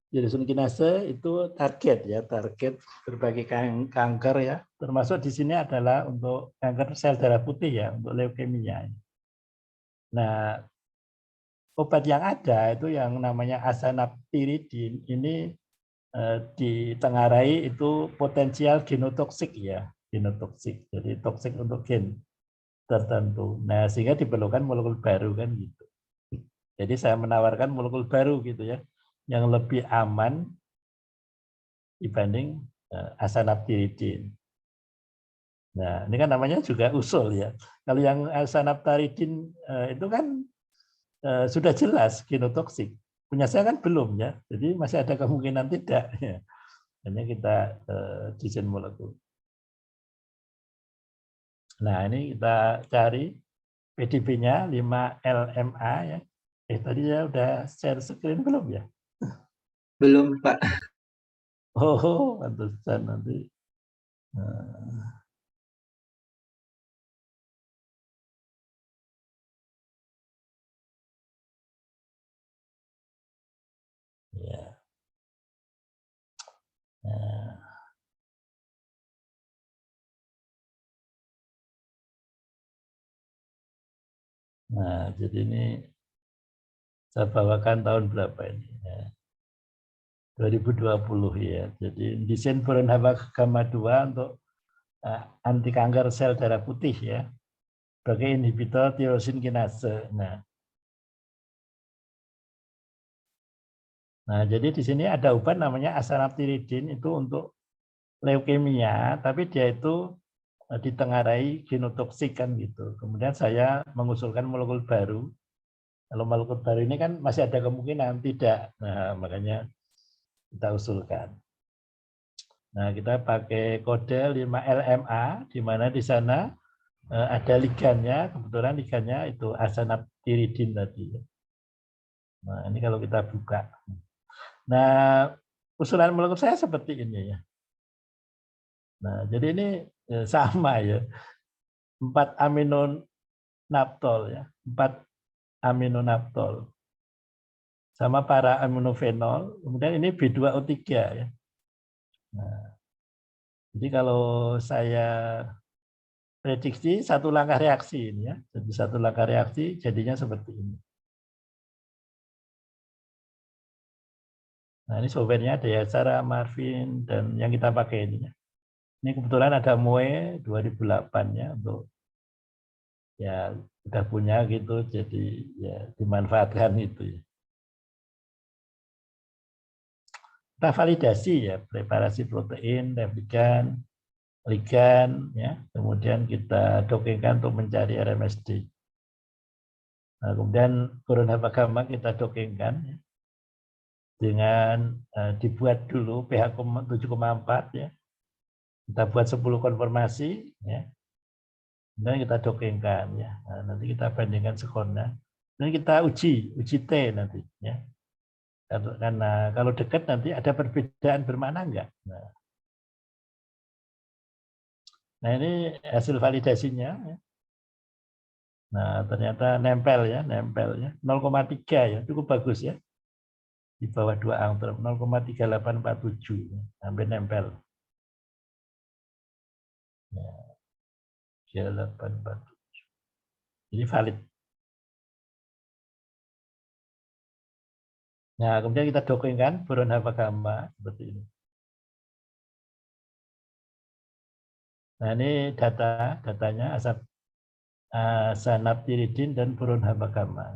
tirosin kinase itu target ya, target berbagai kanker ya. Termasuk di sini adalah untuk kanker sel darah putih ya, untuk leukemia. Nah, obat yang ada itu yang namanya asanaptiridin ini ditengarai itu potensial genotoksik ya, genotoksik. Jadi toksik untuk gen tertentu. Nah, sehingga diperlukan molekul baru kan gitu. Jadi saya menawarkan molekul baru gitu ya, yang lebih aman dibanding asanaptiridin. Nah, ini kan namanya juga usul ya. Kalau yang asanaptiridin itu kan sudah jelas genotoksik. Punya saya kan belum ya, jadi masih ada kemungkinan tidak. Ya. Hanya kita desain molekul. Nah, ini kita cari PDB-nya 5 LMA ya. Tadi ya udah share screen belum ya? Belum, Pak. Oh, pantesan nanti. Ya. Nah, jadi ini saya bawakan tahun berapa ini? Ya. 2020 ya. Jadi desain boron haba gamma 2 untuk anti kanker sel darah putih ya. Sebagai inhibitor tirosin kinase. Nah, jadi di sini ada obat namanya asanaptiridin itu untuk leukemia, tapi dia itu ditengarai genotoksik kan gitu. Kemudian saya mengusulkan molekul baru. Kalau molekul baru ini kan masih ada kemungkinan tidak. Nah, makanya kita usulkan. Nah, kita pakai kode 5LMA, di mana di sana ada ligannya, kebetulan ligannya itu asanaptiridin tadi. Nah, ini kalau kita buka. Nah, usulan molekul saya seperti ini ya. Nah, jadi ini sama ya. 4 aminonaptol ya. 4 aminonaptol. Sama para aminofenol. Kemudian ini B2O3 ya. Nah, jadi kalau saya prediksi satu langkah reaksi ini ya. Jadi satu langkah reaksi jadinya seperti ini. Nah, ini softwarenya ada ya, Sarah, Marvin, dan yang kita pakai ini. Ini kebetulan ada Moe 2008 ya, untuk ya udah punya gitu, jadi ya dimanfaatkan itu ya. Kita validasi ya, preparasi protein, replikan, ligan, ya, kemudian kita dokingkan untuk mencari RMSD. Nah, kemudian boron haba gamma kita dokingkan ya, dengan dibuat dulu pH 7,4 ya. Kita buat 10 konformasi ya. Kemudian kita dokingkan ya. Nah, nanti kita bandingkan skornya. Dan kita uji T nanti ya. Karena kalau dekat nanti ada perbedaan bermakna enggak? Nah, ini hasil validasinya ya. Nah, ternyata nempel ya, 0,3 ya, cukup bagus ya. Di bawah 2 angstrom, 0,3847, hampir nempel. Ya, 3847. Jadi valid. Nah, kemudian kita dokingkan boron haba gamma seperti ini. Nah, ini datanya asanaptiridin dan boron haba gamma.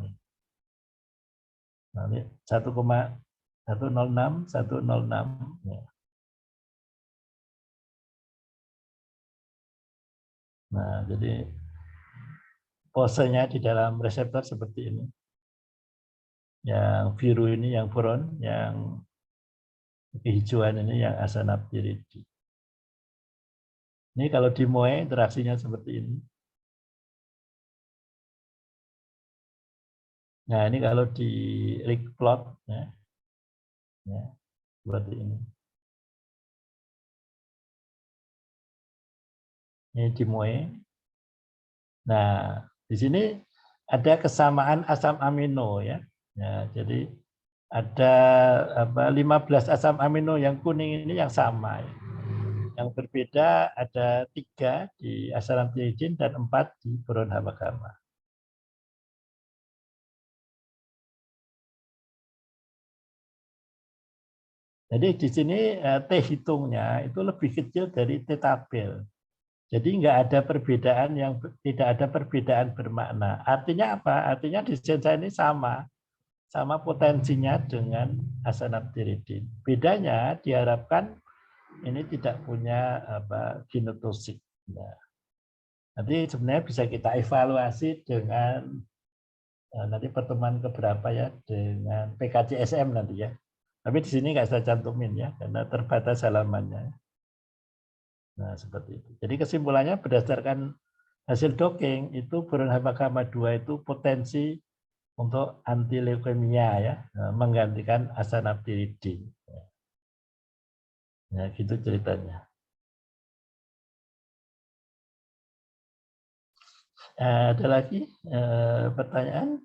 Nah, ini 1,106, 106. Ya. Nah, jadi posenya di dalam reseptor seperti ini. Yang biru ini yang boron, yang kehijauan ini yang asanaptiridin. Ini kalau di Moe interaksinya seperti ini. Nah, ini kalau di rig plot ya, seperti ini. Ini di Moe. Nah, di sini ada kesamaan asam amino ya. Ya, jadi ada 15 asam amino yang kuning ini yang sama. Ya. Yang berbeda ada 3 di asanaptiridin dan 4 di boron haba gamma. Jadi di sini T hitungnya itu lebih kecil dari T tabel. Jadi nggak ada perbedaan tidak ada perbedaan bermakna. Artinya apa? Artinya desain saya ini sama potensinya dengan asanabdiridin. Bedanya diharapkan ini tidak punya genotoksik. Nah, nanti sebenarnya bisa kita evaluasi dengan nanti pertemuan keberapa ya dengan PKCSM nanti ya. Tapi di sini nggak saya cantumin ya karena terbatas halamannya. Nah, seperti itu. Jadi kesimpulannya berdasarkan hasil docking itu boron HPK 2 itu potensi untuk anti leukemia ya, menggantikan asanabdiridin. Ya, gitu ceritanya. Ada lagi pertanyaan?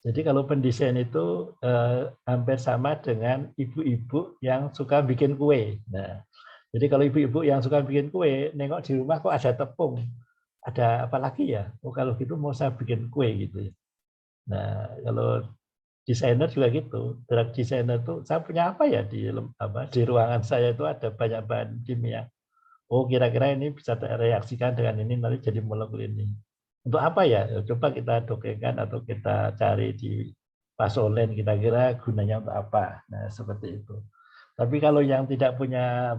Jadi kalau pendesain itu hampir sama dengan ibu-ibu yang suka bikin kue. Nah, jadi kalau ibu-ibu yang suka bikin kue, nengok di rumah kok ada tepung, ada apa lagi ya? Oh kalau gitu mau saya bikin kue gitu ya. Nah kalau desainer juga gitu, drug designer tuh saya punya apa ya di ruangan saya itu ada banyak bahan kimia. Oh kira-kira ini bisa tereaksikan dengan ini nanti jadi molekul ini. Untuk apa ya? Coba kita dokengkan atau kita cari di pasolen kira-kira gunanya untuk apa. Nah, seperti itu. Tapi kalau yang tidak punya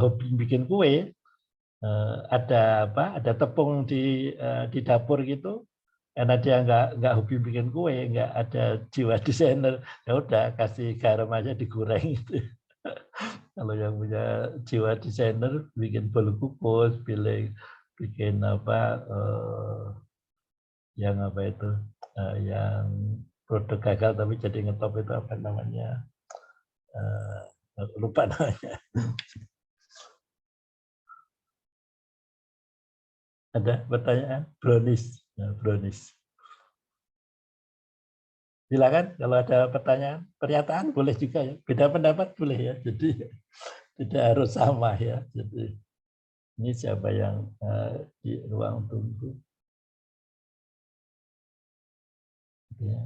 hobi bikin kue, ada tepung di dapur gitu, karena dia nggak hobi bikin kue, nggak ada jiwa desainer, ya udah kasih garam aja digoreng gitu. Kalau yang punya jiwa desainer bikin bolu kukus, bikin yang produk gagal tapi jadi ngetop itu apa namanya, lupa namanya. Ada pertanyaan? Brownies. Nah, brownies. Silakan kalau ada pertanyaan, pernyataan boleh juga ya. Beda pendapat boleh ya. Jadi tidak harus sama ya. Jadi ini siapa yang di ruang tunggu? Ya.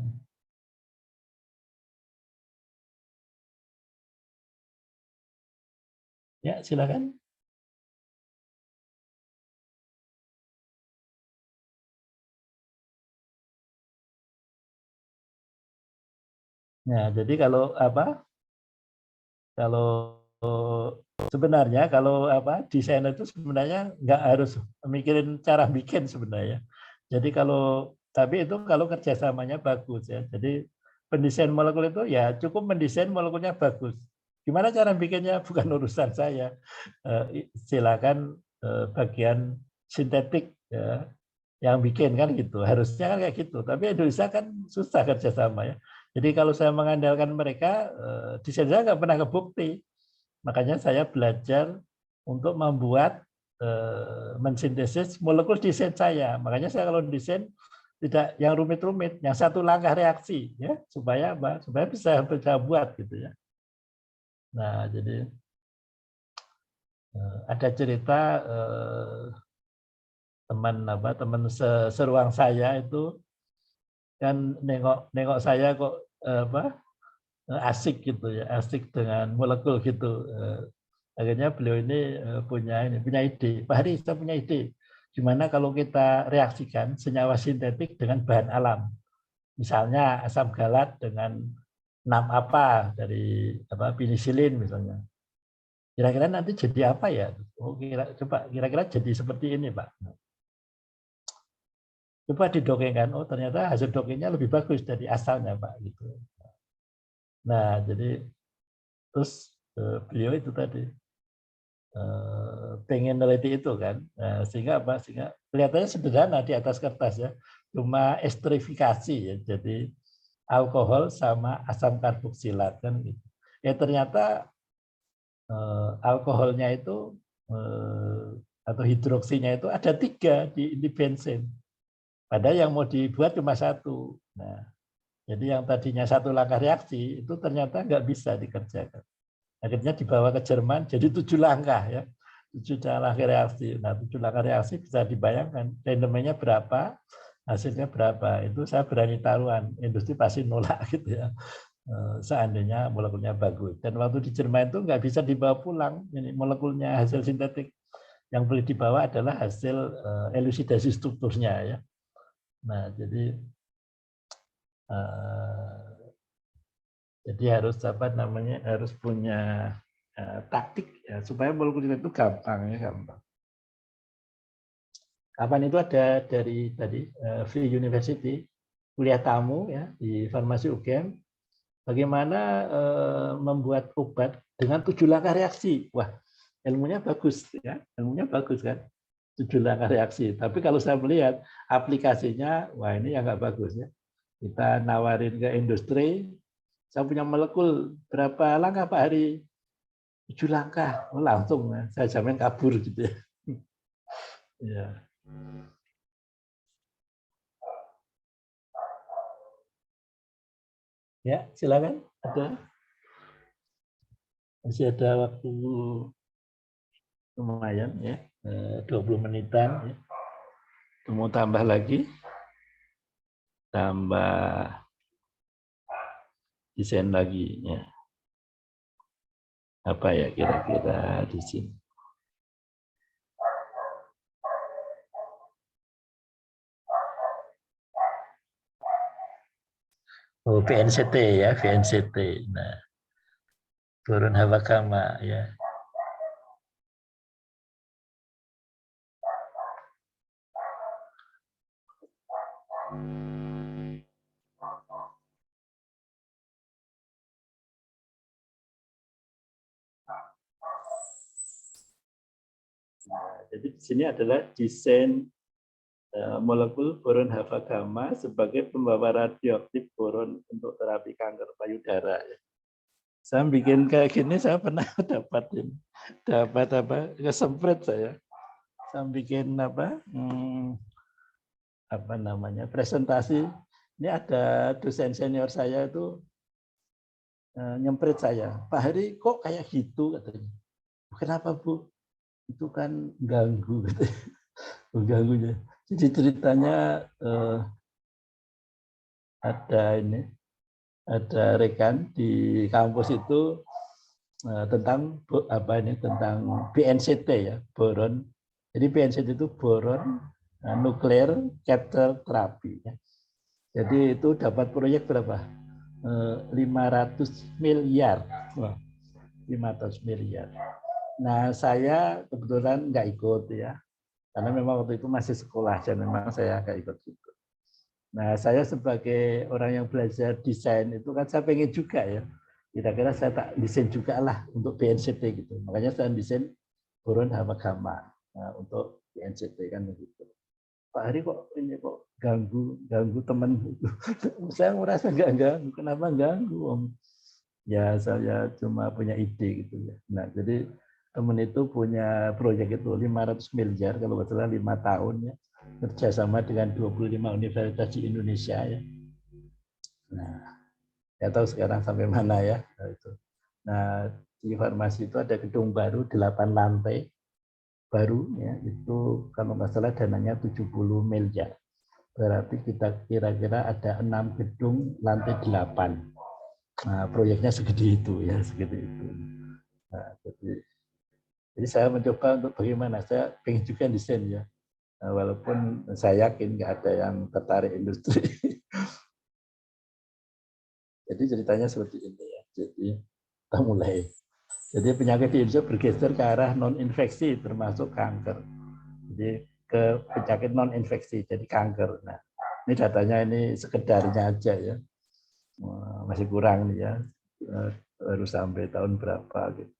Ya, silakan. Nah, jadi kalau sebenarnya kalau desainer itu sebenarnya nggak harus mikirin cara bikin sebenarnya. Jadi tapi itu kalau kerjasamanya bagus ya. Jadi pendesain molekul itu ya cukup mendesain molekulnya bagus. Gimana cara bikinnya bukan urusan saya. Silakan bagian sintetik ya, yang bikin kan gitu. Harusnya kan kayak gitu. Tapi Indonesia kan susah kerjasama ya. Jadi kalau saya mengandalkan mereka, desain saya nggak pernah kebukti. Makanya saya belajar untuk membuat mensintesis molekul desain saya. Makanya saya kalau desain tidak yang rumit-rumit, yang satu langkah reaksi ya, supaya bisa buat gitu ya. Nah, jadi ada cerita teman seruang saya itu kan nengok saya kok asik gitu ya, asik dengan molekul gitu. Akhirnya beliau ini punya ide. Pak Hari, saya punya ide. Gimana kalau kita reaksikan senyawa sintetik dengan bahan alam? Misalnya asam galat dengan apa dari penisilin misalnya. Kira-kira nanti jadi apa ya? Oh, kira-kira jadi seperti ini, Pak. Coba didokengkan. Oh, ternyata hasil dokengnya lebih bagus dari asalnya, Pak. Gitu. Nah, jadi terus beliau itu tadi pengen neliti itu kan, nah, sehingga kelihatannya sederhana di atas kertas ya, cuma esterifikasi ya, jadi alkohol sama asam karboksilat kan gitu. Ya ternyata alkoholnya itu atau hidroksinya itu ada 3 di bensin, padahal yang mau dibuat cuma 1. Nah, jadi yang tadinya 1 langkah reaksi itu ternyata nggak bisa dikerjakan. Akhirnya dibawa ke Jerman jadi 7 langkah ya. 7 langkah reaksi. Nah, 7 langkah reaksi bisa dibayangkan rendemennya berapa, hasilnya berapa, itu saya berani taruhan, industri pasti nolak gitu ya. Seandainya molekulnya bagus. Dan waktu di Jerman itu nggak bisa dibawa pulang, ini molekulnya hasil sintetik. Yang boleh dibawa adalah hasil elusidasi strukturnya ya. Nah, jadi harus apa namanya, harus punya taktik ya supaya molekul itu gampang ya, gampang. Kapan itu ada dari tadi Free University kuliah tamu ya di Farmasi UGM, bagaimana membuat obat dengan 7 langkah reaksi. Wah, ilmunya bagus ya, ilmunya bagus kan, 7 langkah reaksi. Tapi kalau saya melihat aplikasinya, wah ini yang nggak bagus ya. Kita nawarin ke industri, saya punya molekul berapa langkah Pak Hari? 7 langkah, oh, langsung saya jamin kabur gitu ya. Ya. Ya, silakan. Masih ada waktu lumayan ya, 20 menitan ya. Mau tambah lagi? Tambah desain lagi ya. Apa ya kira-kira di sini? Oh, VNCT ya, VNCT. Nah, boron hawakama ya. Nah, jadi di sini adalah desain molekul boron hawakama sebagai pembawa radioaktif boron untuk terapi kanker payudara. Saya bikin kayak gini, saya pernah dapat apa, kesempret saya bikin apa namanya, presentasi. Ini ada dosen senior saya itu nyemprit saya, Pak Hari kok kayak gitu katanya. Kenapa Bu? Itu kan ganggu katanya. Ganggunya. Jadi ceritanya ada rekan di kampus itu tentang BNCT ya, boron. Jadi BNCT itu boron nuclear capture therapy ya. Jadi itu dapat proyek berapa? 500 miliar. Wah, 500 miliar. Nah, saya kebetulan nggak ikut ya. Karena memang waktu itu masih sekolah dan memang saya nggak ikut. Nah, saya sebagai orang yang belajar desain itu kan saya pengen juga ya. Kira-kira saya tak desain juga lah untuk BNCT gitu. Makanya saya desain boron hawakama untuk BNCT kan begitu. Pak Hari kok ini kok ganggu teman itu. Saya merasa nggak ganggu. Kenapa ganggu Om? Ya saya cuma punya ide gitu ya. Nah, jadi teman itu punya proyek itu 500 miliar kalau nggak salah 5 tahun ya, kerjasama dengan 25 universitas di Indonesia ya. Nah, saya tahu sekarang sampai mana ya. Nah, di farmasi itu ada gedung baru 8 lantai baru ya, itu kalau nggak salah dananya 70 miliar. Berarti kita kira-kira ada 6 gedung lantai 8. Nah, proyeknya segede itu ya, segede itu. Nah, jadi saya mencoba untuk bagaimana, saya pengen juga desain ya. Nah, walaupun saya yakin nggak ada yang tertarik industri. Jadi ceritanya seperti ini ya. Jadi kita mulai. Jadi penyakit di Indonesia bergeser ke arah non-infeksi termasuk kanker. Jadi ke penyakit non-infeksi jadi kanker. Nah, ini datanya ini sekedarnya aja ya. Masih kurang nih ya. Baru sampai tahun berapa gitu.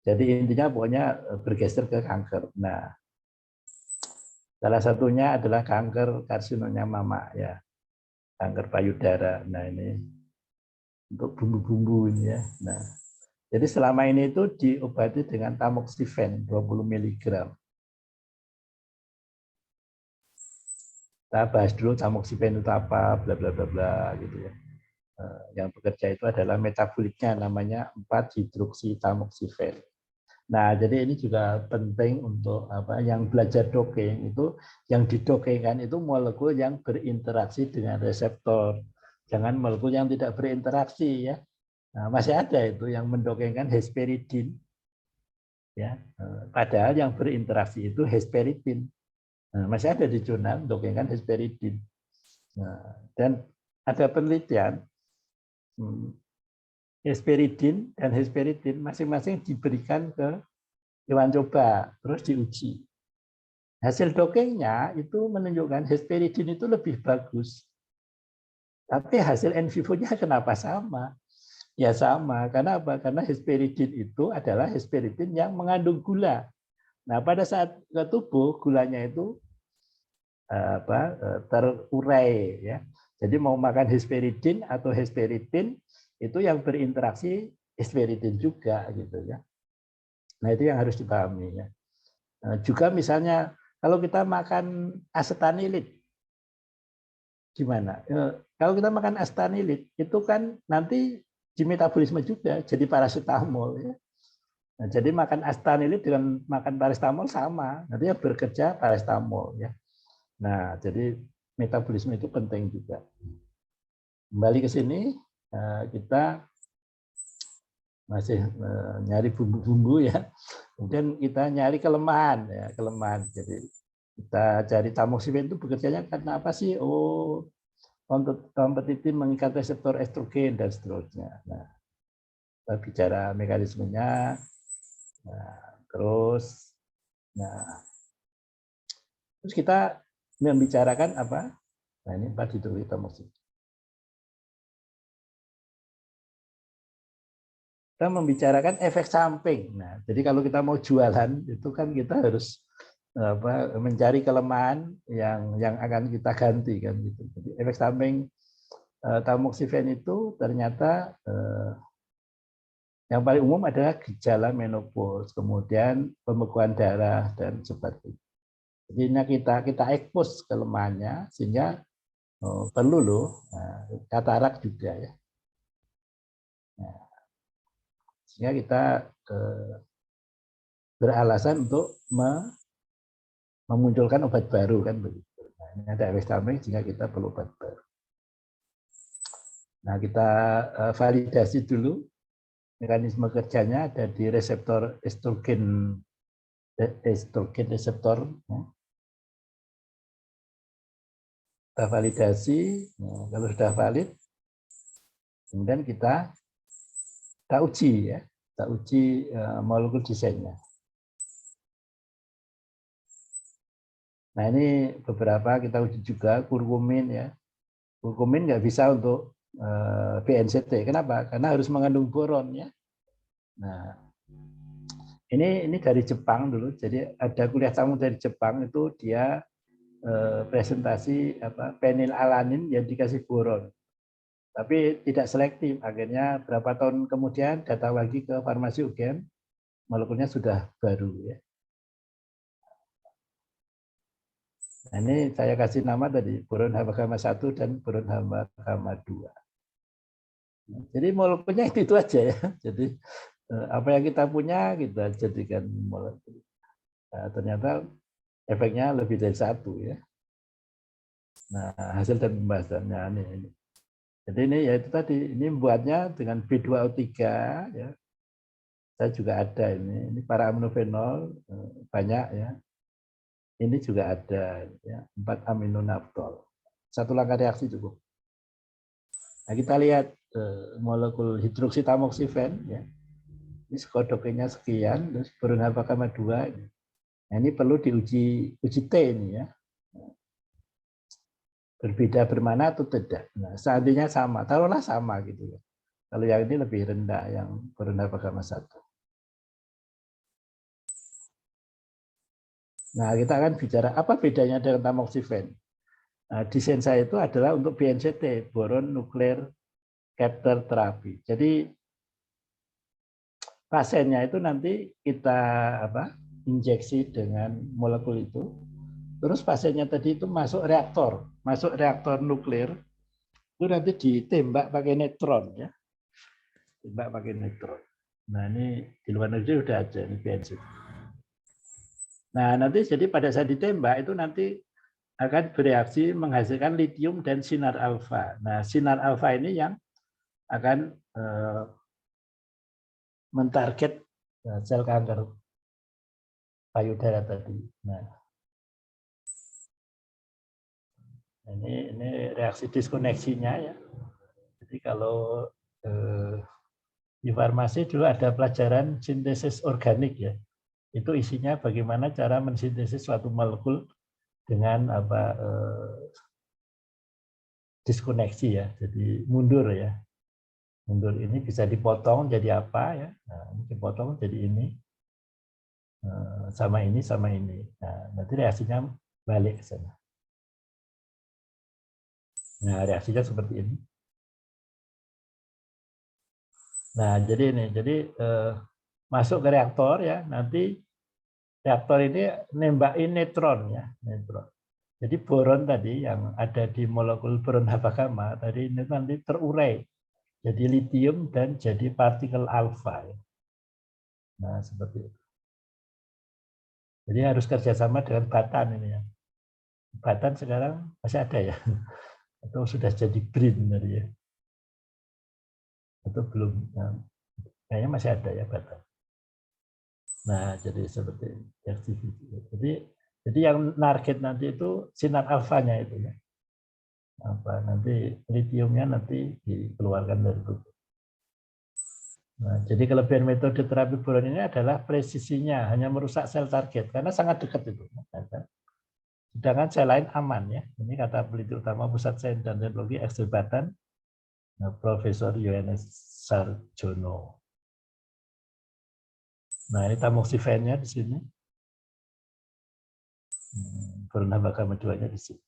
Jadi intinya pokoknya bergeser ke kanker. Nah, salah satunya adalah kanker karsinonya mama ya, kanker payudara. Nah ini untuk bumbu-bumbu ini ya. Nah, jadi selama ini itu diobati dengan tamoxifen 20 mg. Kita bahas dulu tamoxifen itu apa, bla bla bla bla gitu ya. Yang bekerja itu adalah metaboliknya namanya 4-hidroksitamoxifen. Nah, jadi ini juga penting untuk apa yang belajar docking itu, yang didokengkan itu molekul yang berinteraksi dengan reseptor. Jangan molekul yang tidak berinteraksi ya. Nah, masih ada itu yang mendokengkan hesperidin. Ya, padahal yang berinteraksi itu hesperidin. Nah, masih ada di jurnal mendokengkan hesperidin. Nah, dan ada penelitian hesperidin dan hesperidin masing-masing diberikan ke hewan coba, terus diuji. Hasil dokengnya itu menunjukkan hesperidin itu lebih bagus. Tapi hasil in vivo-nya kenapa sama? Ya sama, karena apa? Karena hesperidin itu adalah hesperidin yang mengandung gula. Nah, pada saat ke tubuh, gulanya itu terurai ya. Jadi mau makan hesperidin atau hesperidin itu yang berinteraksi hesperidin juga gitu ya. Nah, itu yang harus dipahami ya. Nah, juga misalnya kalau kita makan acetanilit gimana? Kalau kita makan acetanilit itu kan nanti di metabolisme juga jadi paracetamol ya. Nah, jadi makan acetanilit dengan makan paracetamol sama, nanti yang bekerja paracetamol ya. Nah, jadi metabolisme itu penting juga. Kembali ke sini, kita masih nyari bumbu-bumbu ya. Kemudian kita nyari kelemahan ya, kelemahan. Jadi kita cari tamoxifen itu bekerjanya karena apa sih? Oh, kompetitif mengikat reseptor estrogen dan seterusnya. Nah, kita bicara mekanismenya. Nah, terus kita membicarakan apa? Nah, ini 4 hidroksitamoxifin. Kita membicarakan efek samping. Nah, jadi kalau kita mau jualan itu kan kita harus mencari kelemahan yang akan kita ganti kan gitu. Jadi efek samping tamoxifen itu ternyata yang paling umum adalah gejala menopause, kemudian pembekuan darah dan sebagainya. Jadi kita expose kelemahannya sehingga perlu loh katarak juga ya. Nah, sehingga kita beralasan untuk memunculkan obat baru kan begitu. Nah, ini ada efek samping sehingga kita perlu obat baru. Nah, kita validasi dulu mekanisme kerjanya ada di reseptor estrogen reseptor. Kita validasi, nah, kalau sudah valid, kemudian kita uji ya, kita uji molekul desainnya. Nah, ini beberapa kita uji juga kurkumin ya. Kurkumin nggak bisa untuk BNCT. Kenapa? Karena harus mengandung boron ya. Nah, ini dari Jepang dulu. Jadi ada kuliah tamu dari Jepang itu dia presentasi fenilalanin yang dikasih boron. Tapi tidak selektif. Akhirnya berapa tahun kemudian datang lagi ke farmasi UGM, molekulnya sudah baru ya. Nah, ini saya kasih nama tadi boron hama 1 dan boron hama 2. Jadi molekulnya itu aja ya. Jadi apa yang kita punya kita jadikan molekul. Nah, ternyata efeknya lebih dari 1 ya. Nah, hasil dan pembahasannya ini. Jadi ini ya itu tadi, ini membuatnya dengan B2O3 ya. Saya juga ada ini para aminofenol banyak ya. Ini juga ada ya, 4 aminonaftol. 1 langkah reaksi cukup. Nah, kita lihat molekul hidroksitamoxifen ya. Ini skodoknya sekian, terus boron hama 2. Nah, ini perlu diuji T ini ya. Berbeda bermana atau tidak. Nah, seandainya sama, taruhlah sama gitu ya. Kalau yang ini lebih rendah, yang boron hama 1. Nah, kita akan bicara apa bedanya dengan tamoxifen. Nah, desain saya itu adalah untuk BNCT, boron nuklear capture terapi. Jadi pasiennya itu nanti kita injeksi dengan molekul itu. Terus pasiennya tadi itu masuk reaktor nuklir, itu nanti ditembak pakai neutron ya. Tembak pakai neutron. Nah, ini di luar negeri udah ada ini BNZT. Nah, nanti jadi pada saat ditembak itu nanti akan bereaksi menghasilkan litium dan sinar alfa. Nah, sinar alfa ini yang akan mentarget sel kanker payudara tadi. Nah, ini reaksi diskoneksinya ya. Jadi kalau di farmasi dulu ada pelajaran sintesis organik ya. Itu isinya bagaimana cara mensintesis suatu molekul dengan diskoneksi ya. Jadi mundur ya. Mundur ini bisa dipotong jadi apa ya? Nah, ini dipotong jadi ini sama ini sama ini. Nah, nanti reaksinya balik ke sana. Nah, reaksinya seperti ini. Nah, jadi ini, masuk ke reaktor ya, nanti reaktor ini nembakin neutron ya, neutron. Jadi boron tadi yang ada di molekul boron haba gamma tadi ini nanti terurai jadi litium dan jadi partikel alfa. Ya. Nah, seperti itu. Jadi harus kerjasama dengan batan ini ya. Batan sekarang masih ada ya, atau sudah jadi BRIN tadi ya, atau belum? Nah, kayaknya masih ada ya batan. Nah, jadi seperti ini. Jadi yang target nanti itu sinar alfanya itu ya. Nanti litiumnya nanti dikeluarkan dari tubuh. Nah, jadi kelebihan metode terapi boron ini adalah presisinya, hanya merusak sel target karena sangat dekat itu. Sedangkan sel lain aman ya. Ini kata peneliti utama Pusat Sains dan Teknologi Ekstri Batan, Profesor Yohanes Sarjono. Nah, ini tamoxifen-nya di sini. Boron haba gamma 2-nya di sini.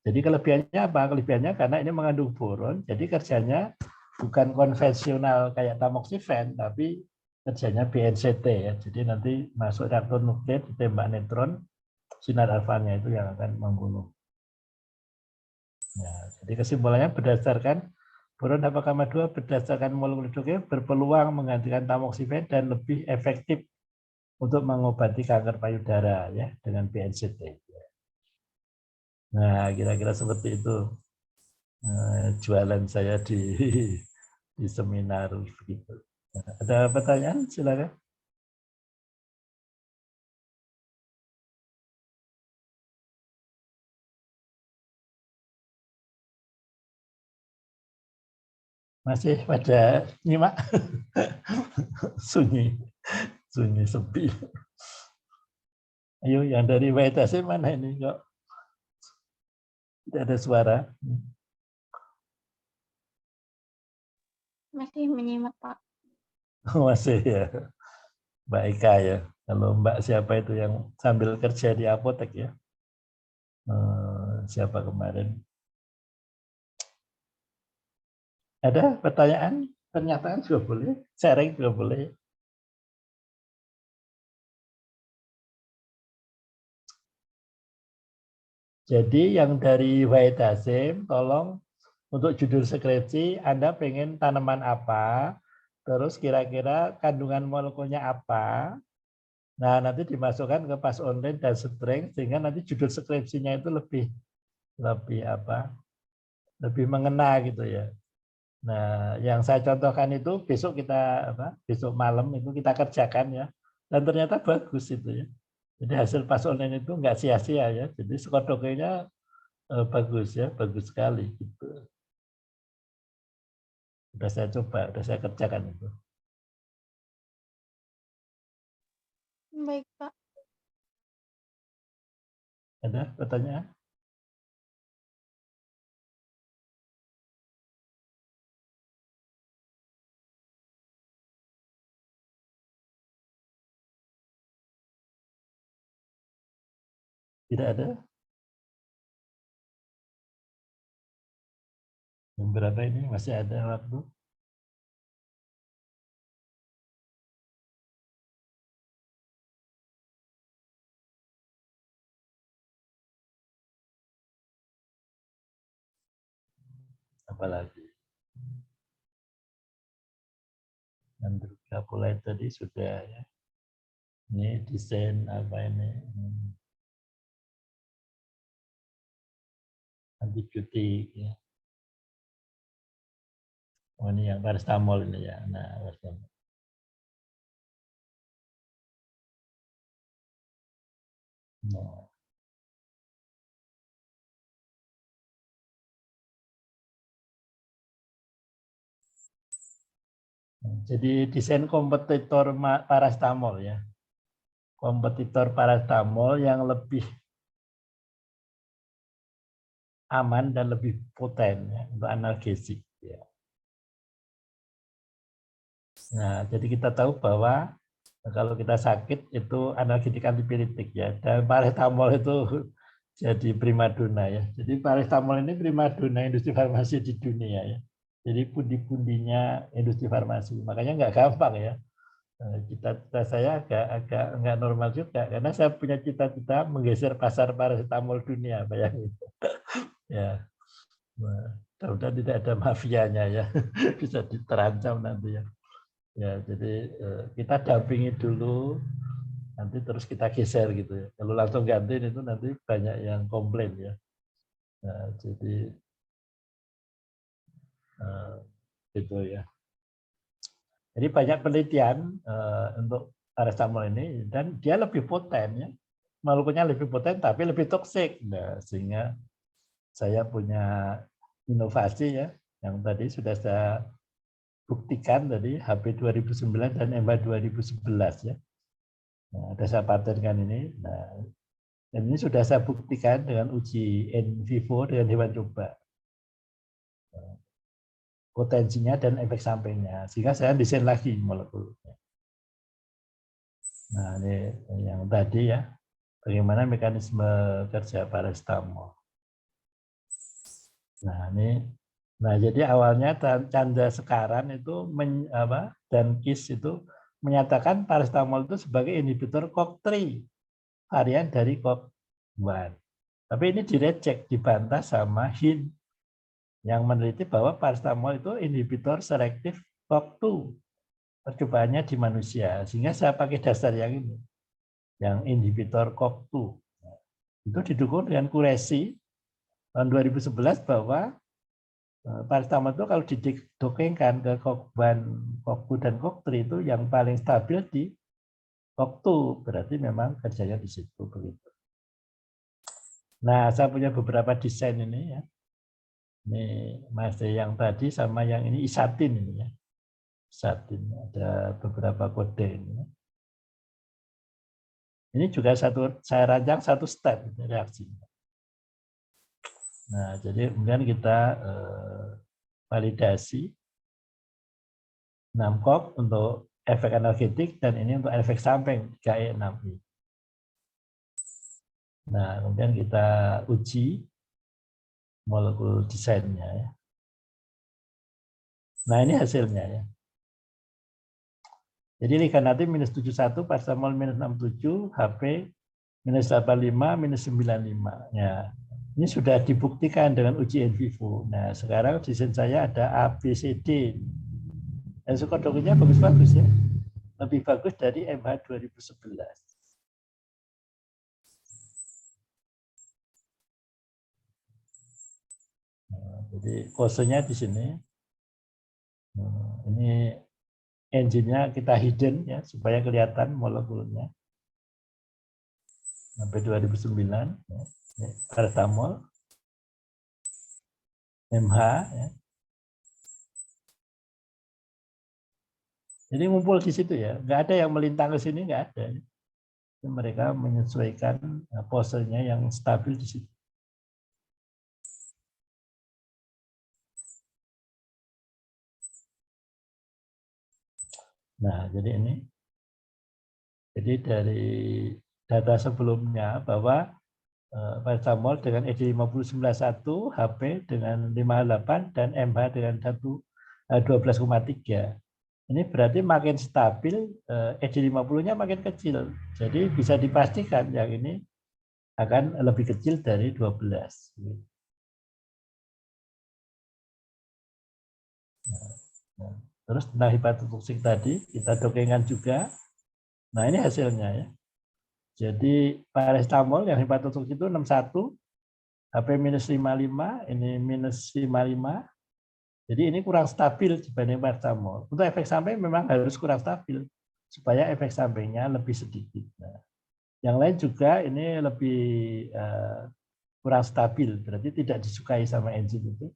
Jadi kelebihannya apa? Kelebihannya karena ini mengandung boron, jadi kerjanya bukan konvensional kayak tamoxifen, tapi kerjanya BNZT ya. Jadi nanti masuk reaktor nuklir, ditembak neutron, sinar alfanya itu yang akan membunuh. Nah, jadi kesimpulannya berdasarkan boron haba gamma 2 berdasarkan molekul hidrogen berpeluang menggantikan tamoxifen dan lebih efektif untuk mengobati kanker payudara ya dengan BNZT. Nah, kira-kira seperti itu jualan saya di seminar begitu. Ada pertanyaan? Silakan. Masih pada nyimak? Sunyi, sunyi sepi. Ayo, yang dari WTC mana ini kok? Tidak ada suara. Masih menyimak, Pak. Masih ya. Mbak Eka ya. Kalau Mbak siapa itu yang sambil kerja di apotek ya? Siapa kemarin? Ada pertanyaan? Pernyataan juga boleh. Sharing juga boleh. Jadi yang dari Wahid Hasim, tolong untuk judul skripsi Anda pengen tanaman apa, terus kira-kira kandungan molekulnya apa. Nah, nanti dimasukkan ke pas online dan strength sehingga nanti judul skripsinya itu lebih mengena gitu ya. Nah, yang saya contohkan itu besok besok malam itu kita kerjakan ya. Dan ternyata bagus itu ya. Jadi hasil pas online itu nggak sia-sia ya. Jadi skor dokternya bagus ya, bagus sekali gitu. Udah saya coba, udah saya kerjakan itu. Baik, Pak. Ada pertanyaan? Tidak ada? Yang berapa ini? Masih ada waktu? Apalagi? Capulite tadi sudah ya. Ini desain apa ini? Antibiotik ya. Oh ini yang paracetamol ini ya. Nah, paracetamol. Nah. Jadi desain kompetitor paracetamol ya. Kompetitor paracetamol yang lebih aman dan lebih poten ya, untuk analgesik. Ya. Nah, jadi kita tahu bahwa kalau kita sakit itu analgetik antipiretik ya, dan paracetamol itu jadi primadona ya. Jadi paracetamol ini primadona industri farmasi di dunia ya. Jadi pundi-pundinya industri farmasi. Makanya nggak gampang ya. Cita-cita saya agak nggak normal juga karena saya punya cita-cita menggeser pasar paracetamol dunia, bayangin. Ya. Mudah-mudahan tidak ada mafianya ya, bisa terancam nanti ya. Ya, jadi kita dampingi dulu, nanti terus kita geser gitu ya. Kalau langsung ganti itu nanti banyak yang komplain ya. Nah, jadi gitu ya. Jadi banyak penelitian untuk paracetamol ini dan dia lebih poten ya. Molekulernya lebih poten tapi lebih toksik. Nah, sehingga saya punya inovasi ya yang tadi sudah saya buktikan tadi HP 2009 dan MH 2011 ya. Nah, ada saya patenkan ini. Nah, dan ini sudah saya buktikan dengan uji in vivo dengan hewan coba. Potensinya dan efek sampingnya. Sehingga saya desain lagi molekulnya. Nah, ini yang tadi ya. Bagaimana mekanisme kerja paracetamol. Nah, ini jadi awalnya Chandra Sekaran itu dan KIS itu menyatakan paracetamol itu sebagai inhibitor COX-3, varian dari COX-1. Tapi ini direcek, dibantah sama Hin yang meneliti bahwa paracetamol itu inhibitor selektif COX-2. Percobaannya di manusia, sehingga saya pakai dasar yang ini, yang inhibitor COX-2. Itu didukung dengan Qureshi tahun 2011 bahwa paracetamol itu kalau didokengkan ke COX-1, COX-2 dan COX-3 itu yang paling stabil di COX-2, berarti memang kerjanya di situ begitu. Nah, saya punya beberapa desain ini ya. Ini masih yang tadi sama yang ini isatin ini ya. Isatin ada beberapa kode ini. Ini juga saya rancang satu step reaksinya. Nah, jadi kemudian kita validasi 6 COX untuk efek analgetik dan ini untuk efek samping 3E6I. Nah, kemudian kita uji molekul desainnya ya. Nah, ini hasilnya ya. Jadi liganatif minus 71, paracetamol minus 67, HP minus 85, minus 95. Ya. Ini sudah dibuktikan dengan uji in vivo. Nah, sekarang desain saya ada ABCD. Dan psikodokunya bagus-bagus ya. Lebih bagus dari MH 2011. Nah, jadi posenya di sini. Nah, ini engine-nya kita hidden ya supaya kelihatan molekulnya. Sampai 2009 ya. Paracetamol MH ya. Jadi ngumpul di situ ya, nggak ada yang melintang ke sini, nggak ada. Mereka menyesuaikan posenya yang stabil di situ. Nah, jadi ini. Jadi dari data sebelumnya bahwa paracetamol dengan ED5091, HP dengan 58 dan MH dengan 12,3. Ini berarti makin stabil, ED50-nya makin kecil. Jadi bisa dipastikan yang ini akan lebih kecil dari 12. Terus tentang hepatotoksik tadi kita dokengan juga. Nah ini hasilnya ya. Jadi paracetamol yang hepatotoksik itu 61, HP minus 55, ini minus 55. Jadi ini kurang stabil dibanding paracetamol. Untuk efek samping memang harus kurang stabil supaya efek sampingnya lebih sedikit. Nah, yang lain juga ini lebih kurang stabil, berarti tidak disukai sama enzim itu.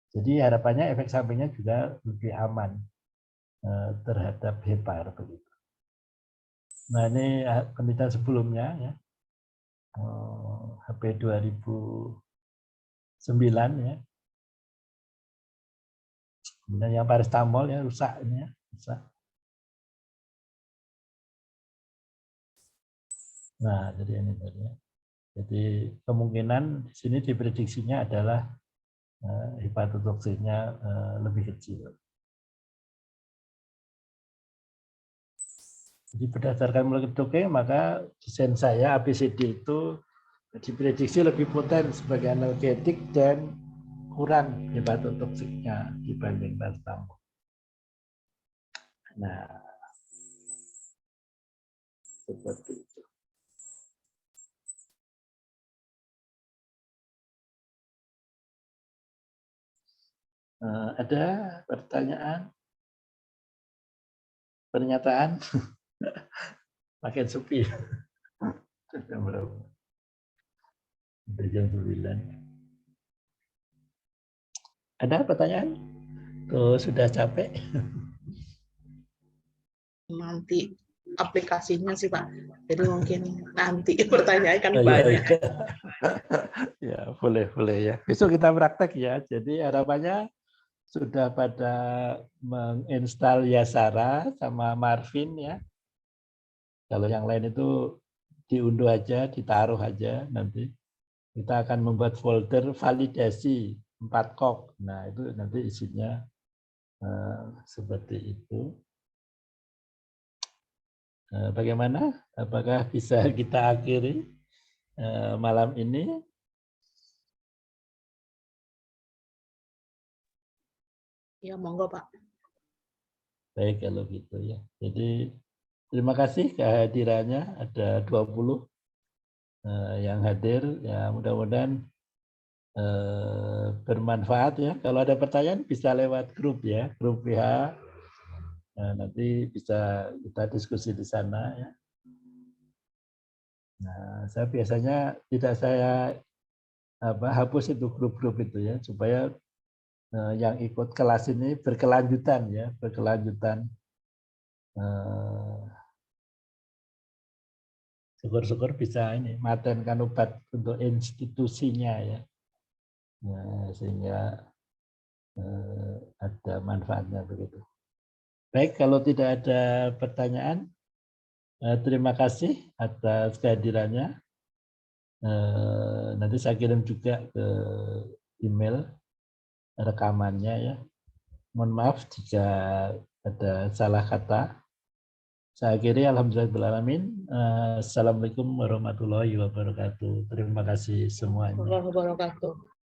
Jadi harapannya efek sampingnya juga lebih aman terhadap hepar begitu. Nah ini penelitian sebelumnya ya, HP 2009 ya. Kemudian yang paracetamol ya rusak ini ya, rusak. Nah jadi ini tadi ya. Jadi kemungkinan di sini diprediksinya adalah hepatotoksiknya lebih kecil. Jadi berdasarkan molekul dokeng, maka desain saya ABCD itu diprediksi lebih poten sebagai analgetik dan kurang hepatotoksiknya dibanding paracetamol. Nah, seperti itu. Ada pertanyaan? Pernyataan? Makin sepi. Jam berapa? Udah jam 9. Ada pertanyaan? Tuh sudah capek. Nanti aplikasinya sih Pak. Jadi mungkin nanti pertanyaan kan Oh, banyak. iya. Ya, boleh ya. Besok kita praktek ya. Jadi harapannya sudah pada menginstal Yasara sama Marvin ya. Kalau yang lain itu diunduh aja, ditaruh aja nanti. Kita akan membuat folder validasi 4 kok. Nah, itu nanti isinya seperti itu. Bagaimana? Apakah bisa kita akhiri malam ini? Ya, monggo Pak. Baik kalau gitu ya. Jadi terima kasih kehadirannya, ada 20 yang hadir. Ya mudah-mudahan bermanfaat ya. Kalau ada pertanyaan bisa lewat grup ya, grup WA. Nanti bisa kita diskusi di sana ya. Nah, saya biasanya tidak saya hapus itu grup-grup itu ya, supaya yang ikut kelas ini berkelanjutan ya, berkelanjutan. Syukur-syukur bisa ini matengkan obat untuk institusinya ya. Nah, sehingga ada manfaatnya begitu. Baik, kalau tidak ada pertanyaan, terima kasih atas kehadirannya. Nanti saya kirim juga ke email rekamannya ya. Mohon maaf jika ada salah kata. Saya akhiri, alhamdulillahirrahmanirrahim. Assalamualaikum warahmatullahi wabarakatuh. Terima kasih semuanya. Warahmatullahi wabarakatuh.